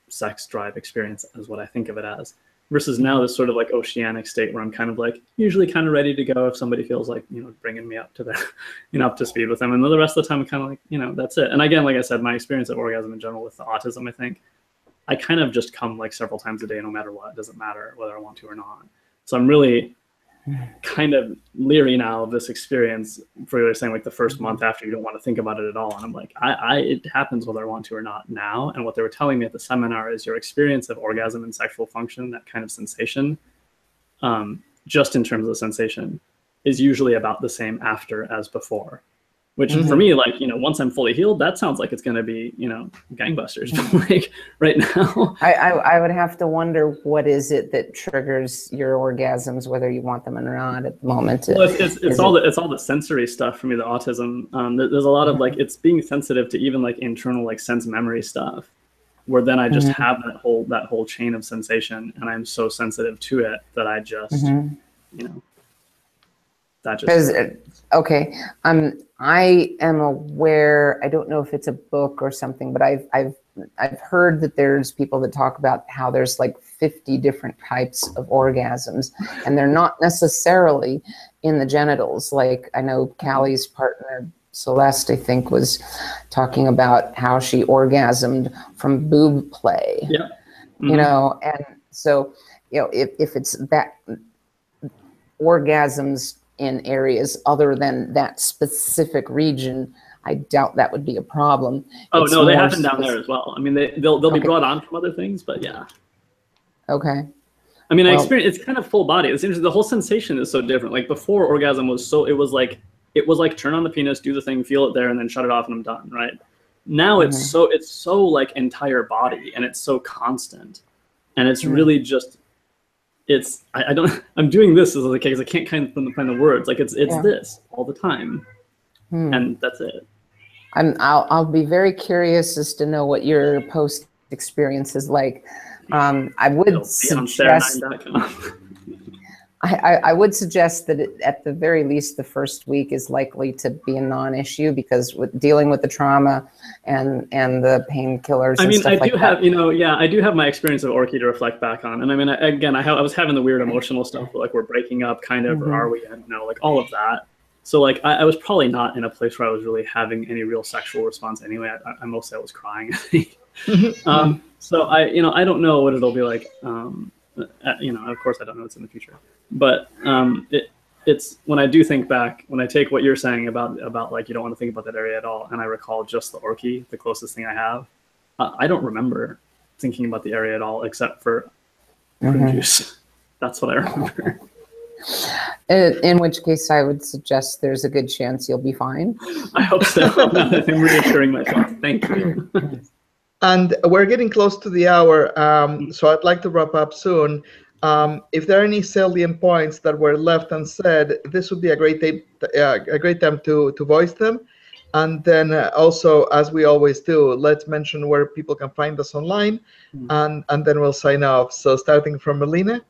sex drive experience is what I think of it as, versus now this sort of like oceanic state where I'm kind of like usually kind of ready to go if somebody feels like, you know, bringing me up to the, you know, up to speed with them. And then the rest of the time I'm kind of like, you know, that's it. And again, like I said, my experience of orgasm in general with the autism, I think I kind of just come like several times a day, no matter what. It doesn't matter whether I want to or not. So I'm really kind of leery now of this experience, for you're saying like the first month after you don't want to think about it at all. And I'm like, it happens whether I want to or not now. And what they were telling me at the seminar is your experience of orgasm and sexual function, that kind of sensation, just in terms of the sensation, is usually about the same after as before. which for me, like, you know, once I'm fully healed, that sounds like it's going to be, you know, gangbusters. But like right now, I would have to wonder what is it that triggers your orgasms, whether you want them or not at the moment. well, it's all the sensory stuff for me, the autism. There's a lot of like, it's being sensitive to even like internal like sense memory stuff, where then I just have that whole chain of sensation, and I'm so sensitive to it that I just, you know, that just. Okay, I am aware. I don't know if it's a book or something, but I've heard that there's people that talk about how there's like 50 different types of orgasms, and they're not necessarily in the genitals. Like I know Callie's partner Celeste, I think, was talking about how she orgasmed from boob play. Yeah. You know, and so, you know, if it's that orgasms in areas other than that specific region, I doubt that would be a problem. Oh, It's no, they more happen down there as well. I mean, they'll be brought on from other things, but yeah. Okay. I mean, I experienced, it's kind of full body. It's interesting. The whole sensation is so different. Like before, orgasm was so, it was like turn on the penis, do the thing, feel it there, and then shut it off, and I'm done, right? Now it's so like entire body, and it's so constant, and it's really just, it's, I'm doing this as a case. I can't kind of find the words. Like it's this all the time, and that's it. I'll be very curious as to know what your post experience is like. I would suggest I would suggest that at the very least the first week is likely to be a non-issue, because with dealing with the trauma and the painkillers. I mean, I do have, you know, I do have my experience of Orky to reflect back on, and I mean, again, I was having the weird emotional stuff, like we're breaking up, kind of, or are we? I don't know, like all of that. So like I was probably not in a place where I was really having any real sexual response anyway. I mostly was crying. So I don't know what it'll be like. You know, of course I don't know what's in the future, but it's when I do think back, when I take what you're saying about like you don't want to think about that area at all, and I recall just the Orky, the closest thing I have, I don't remember thinking about the area at all except for prune juice. That's what I remember. In which case, I would suggest there's a good chance you'll be fine. I hope so. I'm reassuring myself. Thank you. And we're getting close to the hour, so I'd like to wrap up soon. If there are any salient points that were left unsaid, this would be a great time to voice them. And then also, as we always do, let's mention where people can find us online, and then we'll sign off. So starting from Melina.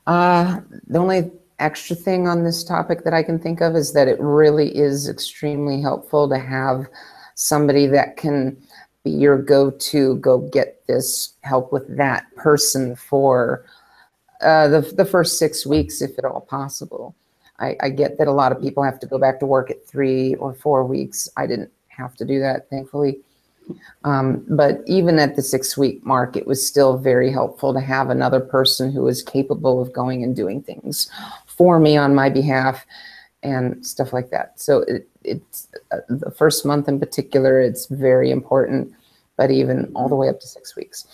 The only extra thing on this topic that I can think of is that it really is extremely helpful to have somebody that can be your go-to, go get this help with that person for the first 6 weeks, if at all possible. I get that a lot of people have to go back to work at 3 or 4 weeks. I didn't have to do that, thankfully. But even at the 6-week mark, it was still very helpful to have another person who was capable of going and doing things for me on my behalf and stuff like that. So it's the first month in particular, it's very important, but even all the way up to 6 weeks.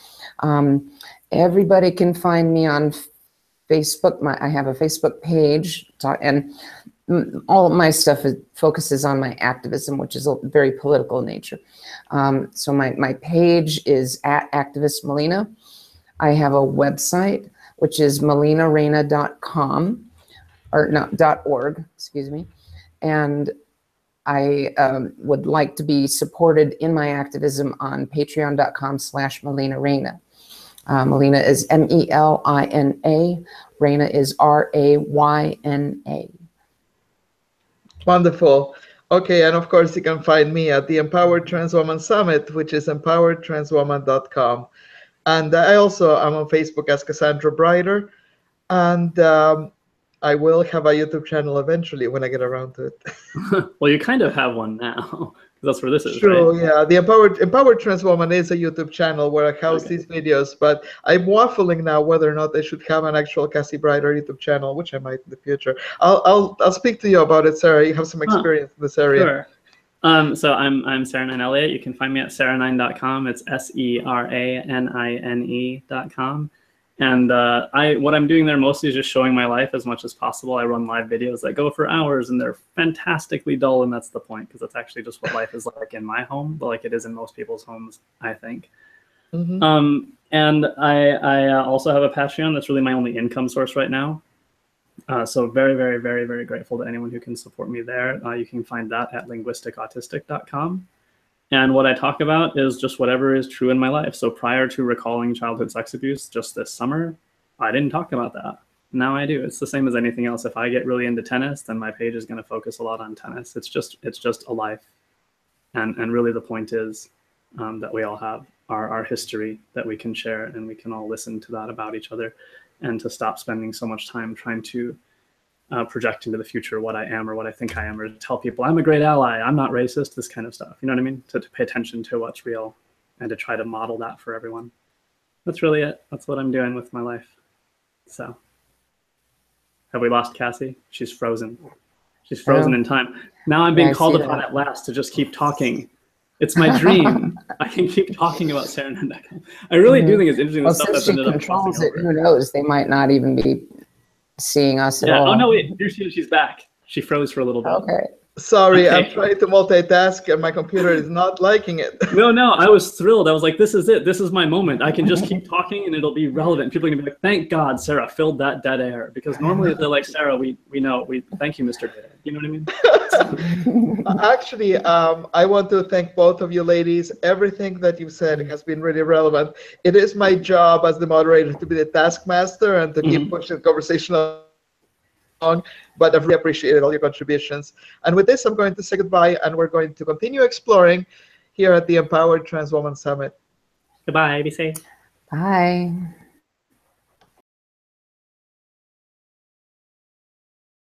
Everybody can find me on Facebook. I have a Facebook page, and all of my stuff focuses on my activism, which is very political in nature. So my page is @activist Melina. I have a website, which is melinareyna.com, or no, .org, excuse me. And I would like to be supported in my activism on patreon.com/melinareyna. Melina is MELINA. Reyna is RAYNA. Wonderful. Okay, and of course you can find me at the Empowered Trans Woman Summit, which is empoweredtranswoman.com. And I also am on Facebook as Cassandra Brighter, and I will have a YouTube channel eventually when I get around to it. Well, you kind of have one now. That's where this is, True, right? yeah. The Empowered Trans Woman is a YouTube channel where I house these videos, but I'm waffling now whether or not I should have an actual Cassie Brighter YouTube channel, which I might in the future. I'll speak to you about it, Sarah. You have some experience in this area. Sure. So I'm Sarah 9 Elliott. You can find me at sarah9.com. It's SERANINE.com. And what I'm doing there mostly is just showing my life as much as possible. I run live videos that go for hours, and they're fantastically dull, and that's the point, because that's actually just what life is like in my home, but like it is in most people's homes, I think. And I also have a Patreon that's really my only income source right now. So very, very, very, very grateful to anyone who can support me there. You can find that at linguisticautistic.com. And what I talk about is just whatever is true in my life. So prior to recalling childhood sex abuse just this summer, I didn't talk about that. Now I do. It's the same as anything else. If I get really into tennis, then my page is going to focus a lot on tennis. It's just a life. And really the point is that we all have our history that we can share, and we can all listen to that about each other, and to stop spending so much time trying to project into the future what I am or what I think I am, or to tell people I'm a great ally, I'm not racist, this kind of stuff. You know what I mean? To pay attention to what's real and to try to model that for everyone. That's really it. That's what I'm doing with my life. So, have we lost Cassie? She's frozen. She's frozen in time. Now I'm being called upon at last to just keep talking. It's my dream. I can keep talking about Sarah9.com. I really do think it's interesting. Well, the stuff since that's she ended up controls crossing it, over. who knows? They might not even be seeing us at all. Oh no, wait, here she's back. She froze for a little bit. Okay. Sorry, I'm trying to multitask and my computer is not liking it. No, I was thrilled. I was like, this is it. This is my moment. I can just keep talking and it'll be relevant. People are gonna be like, thank God Sarah filled that dead air. Because normally they're like, Sarah, we know. Thank you, Mr. Dead Air. You know what I mean? Actually, I want to thank both of you ladies. Everything that you've said has been really relevant. It is my job as the moderator to be the taskmaster and to keep pushing the conversation along, but I've really appreciated all your contributions. And with this, I'm going to say goodbye, and we're going to continue exploring here at the Empowered Trans Woman Summit. Goodbye. Be safe. Bye.